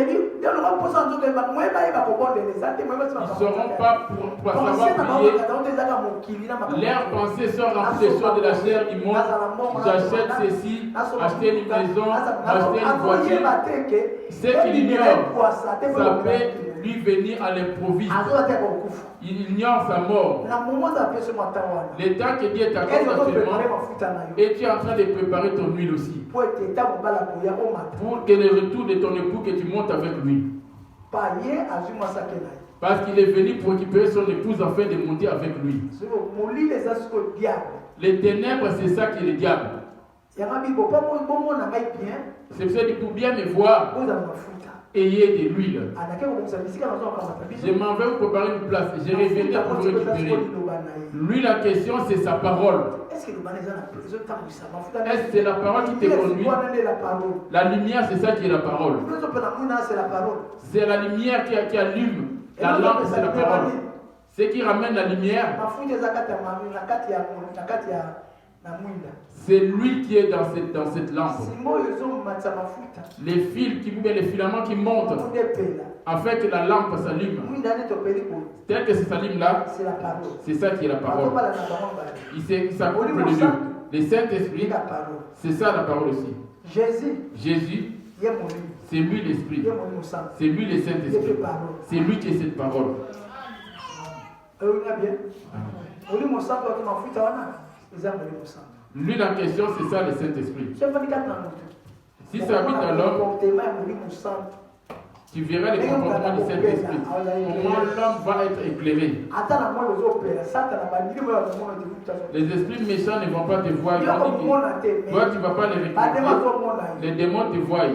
Speaker 4: seront pas pour savoir prier. Leurs pensées sont remplies des choses de la chair immonde. J'achète ceci, acheter une maison, acheter une voiture. Ce qu'il ignore, ça peut lui venir à l'improviste. Il ignore sa mort. Le temps que Dieu t'accorde actuellement, et tu es en train de préparer ton huile aussi. Pour que le retour de ton époux, que tu montes avec lui. Parce qu'il est venu pour récupérer son épouse afin de monter avec lui. Les ténèbres, c'est ça qui est le diable. C'est pour ça que pour bien me voir, ayez de l'huile. Je m'en vais vous préparer une place. Je reviendrai pour vous récupérer. L'huile en question, c'est sa parole. Est-ce que c'est la parole qui te conduit? La lumière, c'est ça qui est la parole. C'est la lumière qui allume. La lampe, c'est la parole. Ce qui ramène la lumière, c'est l'huile qui est dans cette lampe. Les fils, les filaments qui montent, afin que la lampe s'allume. Tel que ça s'allume là, c'est ça qui est la parole. Il s'accouple les deux. Le Saint-Esprit, c'est ça la parole aussi. Jésus, c'est lui l'Esprit. C'est lui le Saint-Esprit. C'est lui qui est cette parole. L'huile en question, c'est ça le Saint-Esprit. Si ça habite dans l'homme, tu verras les comportements du Saint-Esprit. Comment l'homme va être éclairé. Les esprits méchants ne vont pas te voir. Toi, tu ne vas pas les récupérer. Les démons te voient.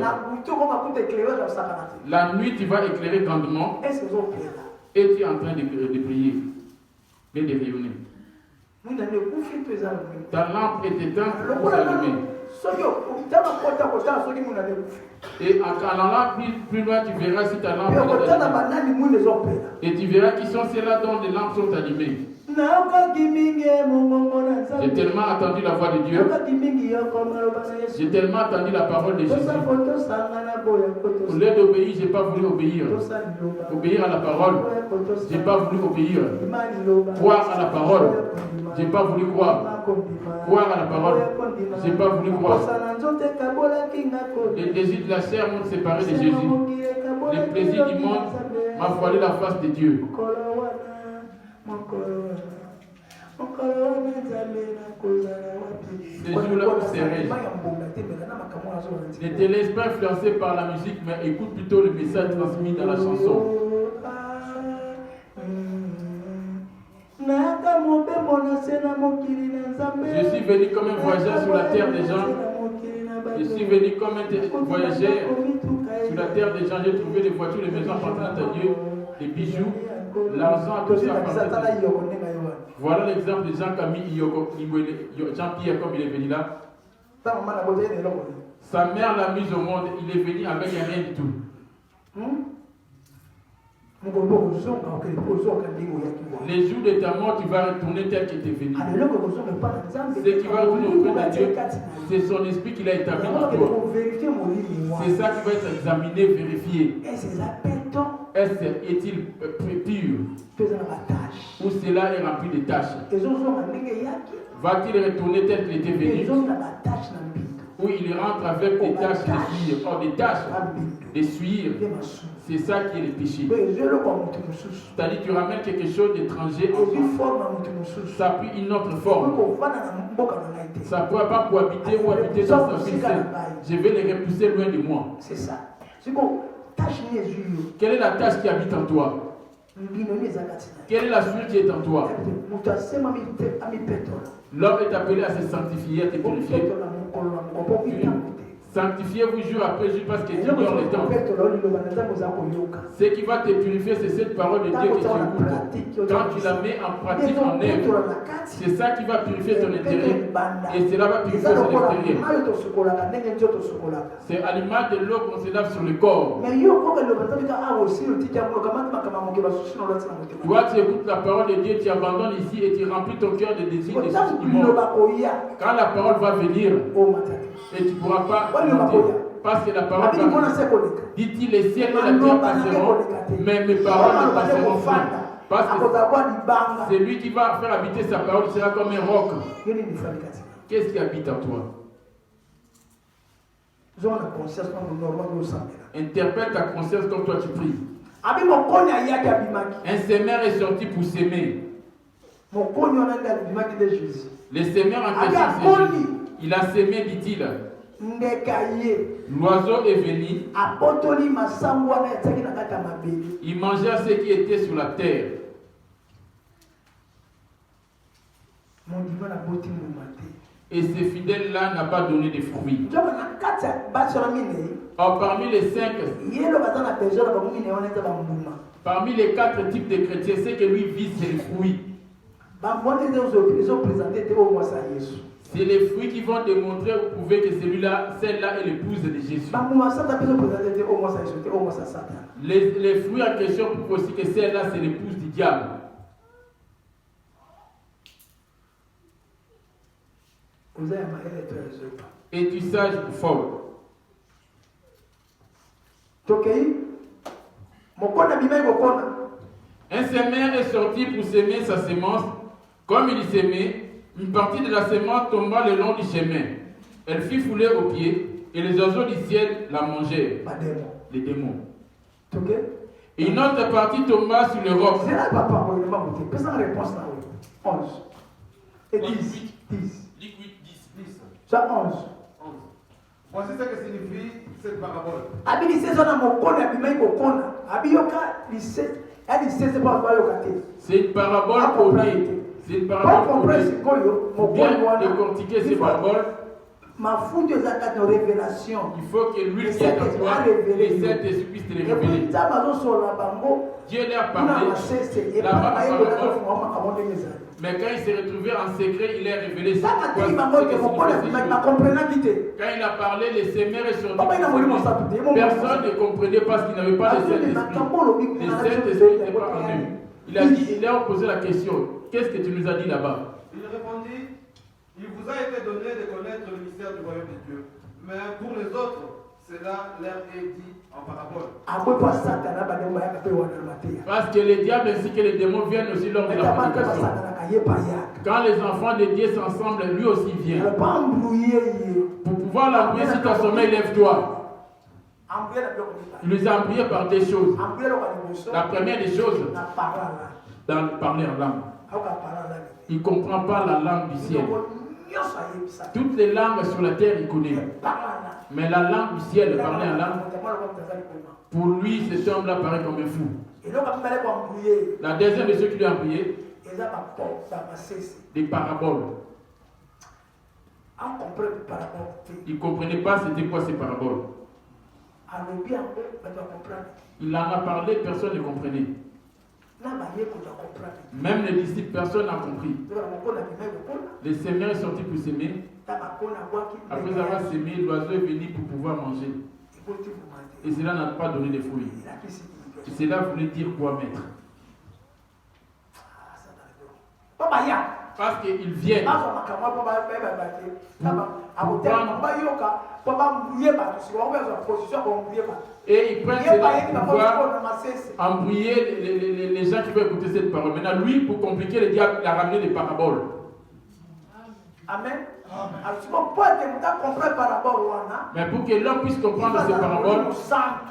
Speaker 4: La nuit, tu vas éclairer grandement. Et tu es en train de prier. Et de rayonner. Ta lampe est éteinte pour s'allumer. Et en allant plus loin, tu verras si ta lampe est allumée. Et tu verras qui sont ceux-là dont les lampes sont allumées.
Speaker 1: J'ai tellement entendu la voix de Dieu. J'ai tellement entendu la parole de Jésus. Au lieu d'obéir, je n'ai pas voulu obéir. Obéir à la parole, je n'ai pas voulu obéir. Croire à la parole, je n'ai pas voulu croire. Croire à la parole, je n'ai pas voulu croire. Les désirs de la chair m'ont séparé de Jésus. Les plaisirs du monde m'ont voilé la face de Dieu. Ces jours-là où serais-je? Ne te laisse pas influencer par la musique, mais écoute plutôt le message transmis dans la chanson. Je suis venu comme un voyageur sur la terre des gens. Je suis venu comme un voyageur sur la terre des gens. J'ai trouvé des voitures, des maisons appartenant à Dieu, des bijoux, l'argent, tout ça appartenant à Dieu. Voilà l'exemple de Jean-Camille Jean-Pierre comme il est venu là. Sa mère l'a mis au monde, il est venu avec rien du tout. Les jours de ta mort, tu vas retourner tel que tu es venu. Ce qui va retourner auprès de Dieu, c'est son esprit qu'il a établi en toi. C'est ça qui va être examiné, vérifié. Est-il pur? Ou cela est rempli de tâches? Va-t-il retourner tel qu'il était venu? Ou il rentre avec des tâches de suivre, des tâches de suivre? C'est ça qui est le péché. C'est-à-dire que tu ramènes quelque chose d'étranger en toi. Ça a pris une autre forme. Ça ne pourra pas cohabiter ou habiter dans sa vie. Je vais les repousser loin de moi.
Speaker 2: C'est ça.
Speaker 1: Quelle est la tâche qui habite en toi? Quelle est la suite qui est en toi? L'homme est appelé à se sanctifier, à te purifier. Sanctifiez-vous jour après jour parce que tu ignores le temps. Ce qui va te purifier, c'est cette parole de Dieu que tu écoutes. Quand tu la mets en pratique, en œuvre, c'est ça qui va purifier ton intérieur. Et cela va purifier ton extérieur. C'est à l'image de l'eau qu'on se lave sur le corps. Toi, tu écoutes la parole de Dieu, tu abandonnes ici et tu remplis ton cœur de désirs des choses du monde. Quand la parole va venir, et tu ne pourras pas monter, parce que la parole va venir. Dit-il, les ciels et la terre passeront, mais mes paroles ne passeront pas. Parce que c'est lui qui va faire habiter sa parole, il sera comme un roc. Qu'est-ce qui habite en toi? Interprète ta conscience comme toi tu pries. Un semeur est sorti pour s'aimer. Les semeurs en question, c'est Jésus. Il a semé, dit-il. L'oiseau est venu. Il mangea ce qui était sur la terre. Et ce fidèle-là n'a pas donné de fruits. Or, parmi les 5, parmi les 4 types de chrétiens, ce que lui vise, c'est les fruits. C'est les fruits qui vont démontrer ou prouver que celui-là, celle-là est l'épouse de Jésus. Les fruits en question prouvent aussi que celle-là, c'est l'épouse du diable. Es-tu sage ou folle? Un semeur est sorti pour semer sa semence. Comme il semait, une partie de la semence tomba le long du chemin. Elle fut foulée aux pieds et les oiseaux du ciel la mangèrent. Les démons. Et une autre partie tomba sur le roc.
Speaker 2: C'est là, papa, on a réponse là. 11. Et 10. 10. Ça 11.
Speaker 6: Voici ce que signifie cette parabole.
Speaker 1: C'est une parabole connue. C'est une parabole pour bien décortiquer ces paraboles. Il faut que l'huile qui est en toi, les Saint-Esprit puissent te les révéler. Dieu leur a parlé. Mais quand il s'est retrouvé en secret, il a révélé ce que quand il a parlé, les semeurs et sur personne ne comprenait parce qu'il n'avait pas de Saint-Esprit. Le Saint-Esprit n'était pas en eux. Il leur a posé la question, qu'est-ce que tu nous as dit là-bas?
Speaker 6: Il répondit, il vous a été donné de connaître le mystère du royaume de Dieu. Mais pour les autres, cela leur est dit en parabole.
Speaker 1: Parce que les diables ainsi que les démons viennent aussi lors de la prédication. Quand les enfants de Dieu s'ensemble, lui aussi vient. Pour pouvoir l'embrouiller, si tu as sommeil, lève-toi. Il les a embrouillés par des choses. La première des choses, dans parler en langue. Il ne comprend pas la langue du ciel. Toutes les langues sur la terre, il connaît. Mais la langue du ciel, parler en langue, pour lui, cet homme-là paraît comme un fou. La deuxième de ceux qui lui ont embrouillé, des paraboles. Il ne comprenait pas c'était quoi ces paraboles. Il en a parlé, personne ne comprenait. Même les disciples, personne n'a compris. Les semeurs sont sortis pour s'aimer. Après avoir sémé, l'oiseau est venu pour pouvoir manger. Et cela n'a pas donné de fruits. Et cela voulait dire quoi, maître? Parce qu'ils viennent et ils prennent cela pour pouvoir embrouiller les gens qui veulent écouter cette parole. Maintenant, lui, pour compliquer le diable, il a ramené des paraboles.
Speaker 2: Amen.
Speaker 1: Mais pour que l'homme puisse comprendre ces paraboles,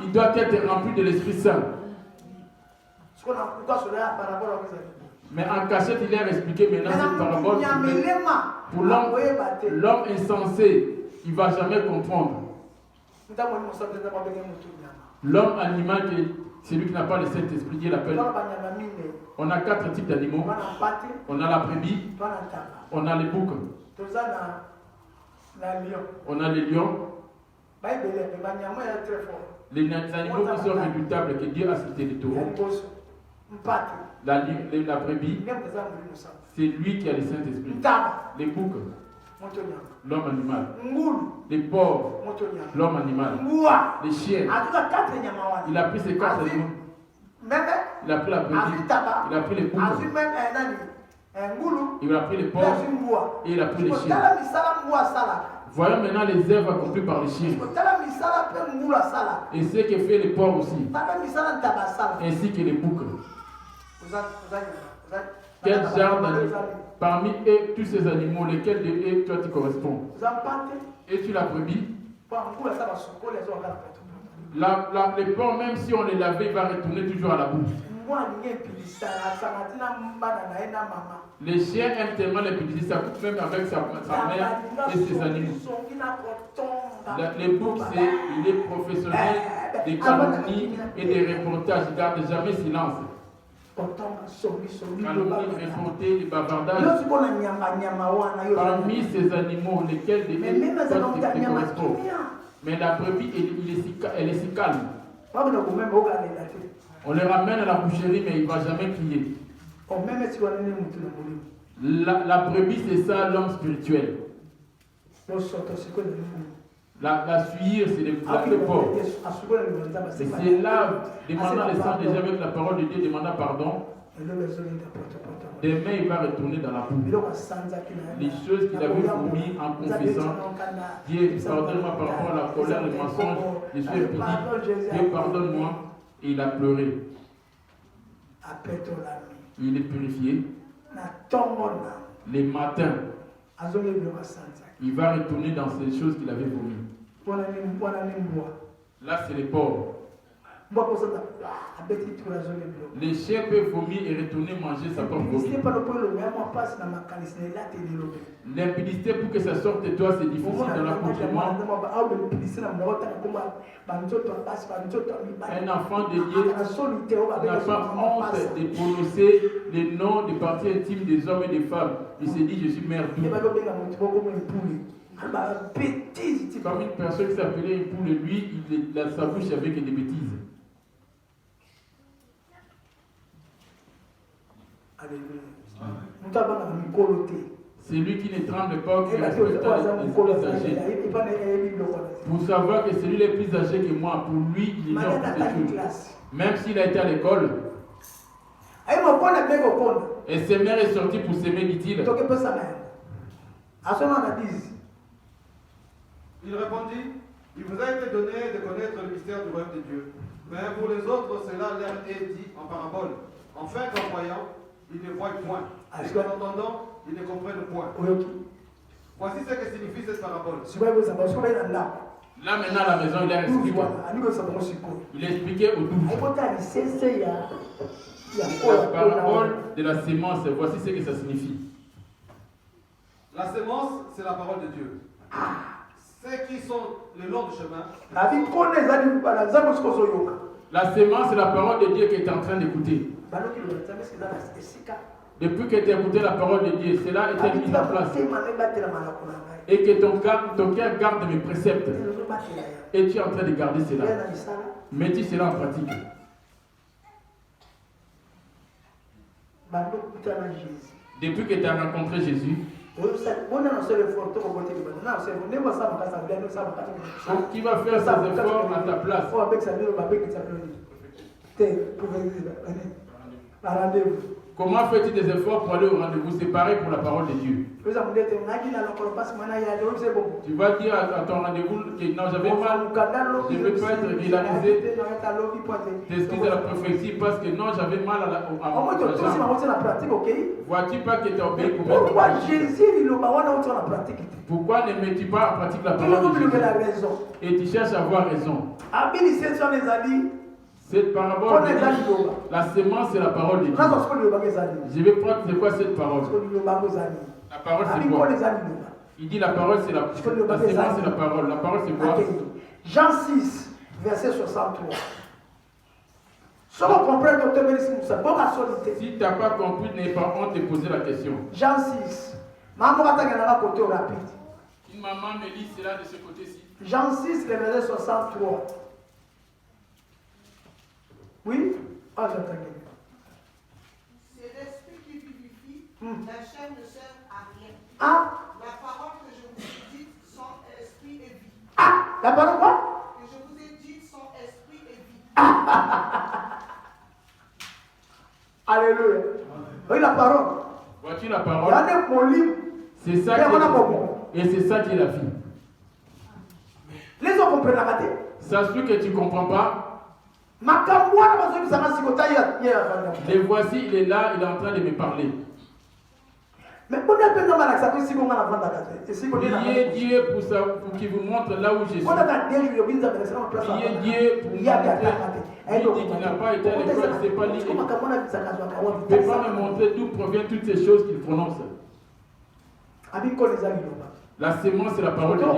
Speaker 1: il doit être rempli de l'Esprit Saint. Mais en cachette, il a expliqué maintenant cette parabole. Pour l'homme insensé, il ne va jamais comprendre. L'homme animal, c'est lui qui n'a pas le Saint-Esprit, Dieu l'appelle. On a 4 types d'animaux. On a la brebis, on a les boucs, on a les lions. Les animaux qui sont redoutables, que Dieu a cité les taureaux. La brebis, c'est lui qui a le Saint-Esprit. Les boucs, l'homme animal. Les porcs, l'homme animal. Les chiens. Il a pris ces 4 animaux. Il a pris la brebis, il a pris les boucs, il a pris les porcs et il a pris les chiens. Voyons maintenant les œuvres accomplies par les chiens. Et ce que fait les porcs aussi. Ainsi que les boucs. Quel genre d'animaux? Parmi eux, tous ces animaux, lesquels de eux toi tu corresponds? Es-tu la brebis? Les porcs, même si on les lavait, il va retourner toujours à la boue. Les chiens aiment tellement les publicités, ça coupe même avec sa mère et ses animaux. Les boucs, il est professionnel des calomnies et des reportages. Il ne garde jamais silence. Calomnie, reporter, des bavardages. Parmi ces animaux, lesquels des te correspondent. Mais la brebis, elle est si calme. On les ramène à la boucherie, mais il ne va jamais crier. La brebis, c'est ça l'homme spirituel. La suivre, c'est le porc. C'est là, demandant le sang déjà avec la parole de Dieu, demandant pardon. Demain, il va retourner dans la boue. Les choses qu'il avait commises en confessant, Dieu, pardonne-moi par rapport à la colère, le mensonge, je suis impuni. Dieu, pardonne-moi. Et il a pleuré. Il est purifié. Les matins, il va retourner dans ces choses qu'il avait vomies. Là, c'est les pauvres. Les chiens peuvent vomir et retourner manger sa propre vomi. L'impudicité pour que ça sorte de toi, c'est difficile dans l'accoutrement. Un enfant de Dieu n'a pas honte de prononcer les noms des parties intimes des hommes et des femmes. Il se dit, je suis mère d'où. Comme une personne qui s'appelait une poule, lui, il a sa bouche avec des bêtises. C'est lui qui ne tremble pas, qui respecte les plus âgés. Pour savoir que celui est plus âgé que moi, pour lui, il ignore toutes ces choses. Même s'il a été à l'école, Et sa mère est sortie pour s'aimer, dit-il.
Speaker 6: Il répondit, il vous a été donné de connaître le mystère du royaume de Dieu. Mais pour les autres, cela leur est dit en parabole. Enfin qu'en voyant, ils ne voient point. Et qu'en entendant, ils ne comprennent point. Voici ce que signifie cette parabole.
Speaker 1: Là maintenant à la maison, il a expliqué. Il a expliqué aux 12. La parabole de la sémence, voici ce que ça signifie.
Speaker 6: La sémence, c'est la parole de Dieu. Ceux qui sont le long du chemin.
Speaker 1: La sémence, c'est la parole de Dieu que tu es en train d'écouter. Depuis que tu as écouté la parole de Dieu, cela était mis en place. Et que ton cœur garde mes préceptes. Et tu es en train de garder cela. Mets-tu cela en pratique. Depuis que tu as rencontré Jésus, qui va faire ses efforts à ta place. Comment fais-tu des efforts pour aller au rendez-vous? C'est pareil pour la parole de Dieu. Tu vas dire à ton rendez-vous que non, j'avais mal, je ne vais pas être régularisé. T'excuses à la prophétie parce que non, j'avais mal à la vois-tu pas que tu as obéi pour pourquoi ne mets-tu pas en pratique la parole de Dieu? Et tu cherches à avoir raison. Cette parabole, la sémence, c'est la parole de Dieu. Je vais prendre c'est quoi cette parole? La parole, c'est quoi? Il dit la parole, c'est la sémence, c'est la parole. La parole, c'est quoi?
Speaker 2: Jean 6, verset 63.
Speaker 1: Si tu n'as pas compris, n'aie pas honte de poser la question.
Speaker 2: Jean 6. Une maman
Speaker 1: me lit cela de ce côté-ci.
Speaker 2: Jean 6, le verset 63. Oui? Ah, j'entends.
Speaker 7: C'est l'esprit qui vivifie, la chair ne sert à rien.
Speaker 2: Ah?
Speaker 7: La parole que je vous ai dite sont esprit et vie.
Speaker 2: Ah? La parole quoi?
Speaker 7: Que je vous ai dite sont esprit et vie.
Speaker 2: Alléluia. Oui, la parole.
Speaker 1: Vois-tu la parole? C'est ça qui est, et c'est ça qui est la vie.
Speaker 2: Les autres comprennent la matin.
Speaker 1: Sache que tu ne comprends pas. Les voici, il est là, il est en train de me parler. Priez Dieu pour qu'il vous montre là où je suis. Priez Dieu pour vous montrer. Il dit qu'il n'a pas été à l'école, il ne sait pas lire. Il ne peut pas me montrer d'où proviennent toutes ces choses qu'il prononce. La sémence, c'est la parole de Dieu.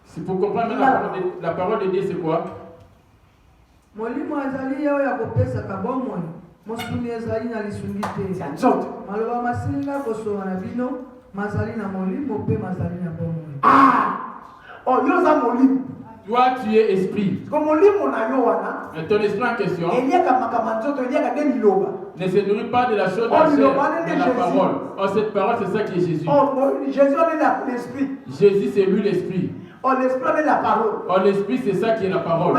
Speaker 1: C'est pour comprendre la parole de Dieu, c'est quoi?
Speaker 5: Molimo azali yao ya kopesaka bomoi mosuni ezali na lisungi te maloba masilinga kosoba na bino mazali na molimo mpe mazali na bomoi.
Speaker 2: Oh, yoza molimo.
Speaker 1: Toi, tu es esprit. Mais ton esprit en question ne se nourrit pas de la chose de la chair, de la parole. Oh, cette parole, c'est ça qui est Jésus. Jésus, c'est lui l'esprit.
Speaker 2: Oh, l'esprit est la parole.
Speaker 1: Oh, l'esprit, c'est ça qui est la parole.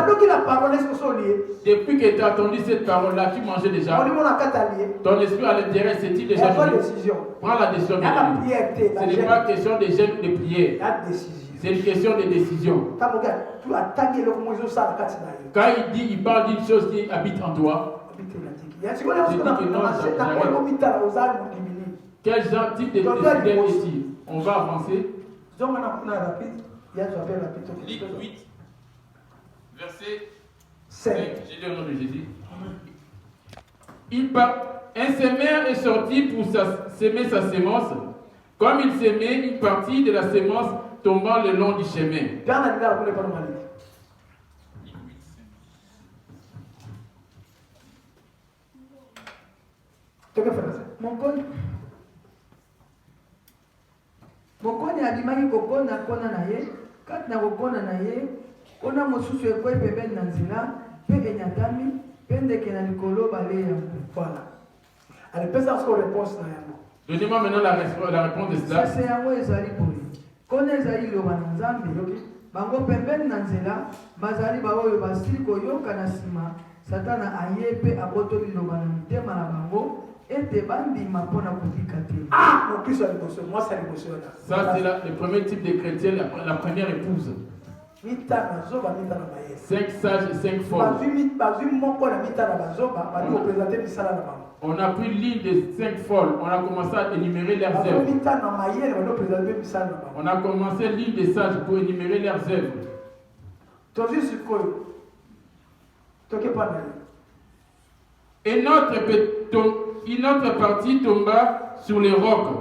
Speaker 1: Depuis que tu as entendu cette parole-là, tu mangeais déjà. Ton esprit à l'intérieur, c'est-il déjà nourri? Prends la décision de lui. Ce n'est pas question de jeûne de prière. C'est une question de décision. Quand il dit, il parle d'une chose qui habite en toi. Quel genre type de fidèle est-il? On va avancer. Luc 8, verset 5. J'ai dit au nom de Jésus. Un sémeur est sorti pour s'aimer sa sémence. Comme il s'aimait, une partie de la sémence tombant le long du chemin.
Speaker 5: Mokoni abimaki kokona kona na ye, kati na kokona na ye, kona mosusu ekweyi pembeni na nzela, mpe enyatami, mpe ndeke na likolo bale yango.
Speaker 2: Voilà. Alipesa ko réponse na yango.
Speaker 1: Donnez-moi maintenant la réponse de cela.
Speaker 5: C'est yango ezali boye. Kona ezali loba na Nzambe, bango pembeni na nzela, bazali baoyo basili koyoka na nsima, Satan a ayé aboto liloba na mitema na bango ete bandima mpona kotika te.
Speaker 2: Ah, mon Christ est l'émotion. Moi, c'est l'émotion là.
Speaker 1: Ça, c'est le premier type de chrétien, la première épouse. 5 sages et 5 folles. On a pris l'île des 5 folles. On a commencé à énumérer leurs œuvres. On a commencé l'île des sages pour énumérer leurs œuvres. Et notre partie tomba sur les rocs.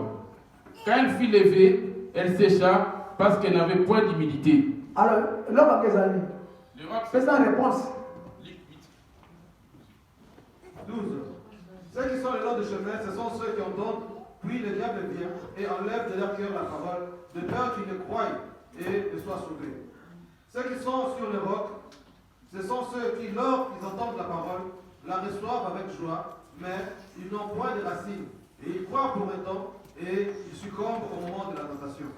Speaker 1: Quand elle fut levée, elle sécha parce qu'elle n'avait point d'humidité.
Speaker 2: Alors, l'homme a fait sa réponse.
Speaker 6: 12. Ceux qui sont le long du chemin, ce sont ceux qui entendent, puis le diable vient et enlève de leur cœur la parole, de peur qu'ils ne croient et ne soient sauvés. Ceux qui sont sur le roc, ce sont ceux qui, lorsqu'ils entendent la parole, la reçoivent avec joie, mais ils n'ont point de racines. Et ils croient pour un temps et ils succombent au moment de la tentation.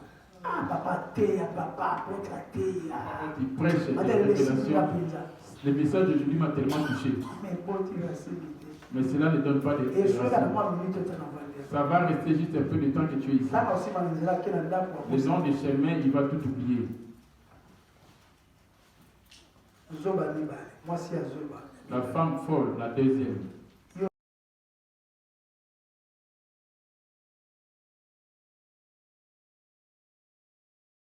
Speaker 2: Ah, papa, papa,
Speaker 1: il prêche la révélation. Le message de Julie m'a tellement touché. Mais cela ne donne pas d'inspiration. Ça va rester juste un peu de temps que tu es ici. Le nom des chemins, il va tout oublier. La femme folle, la deuxième.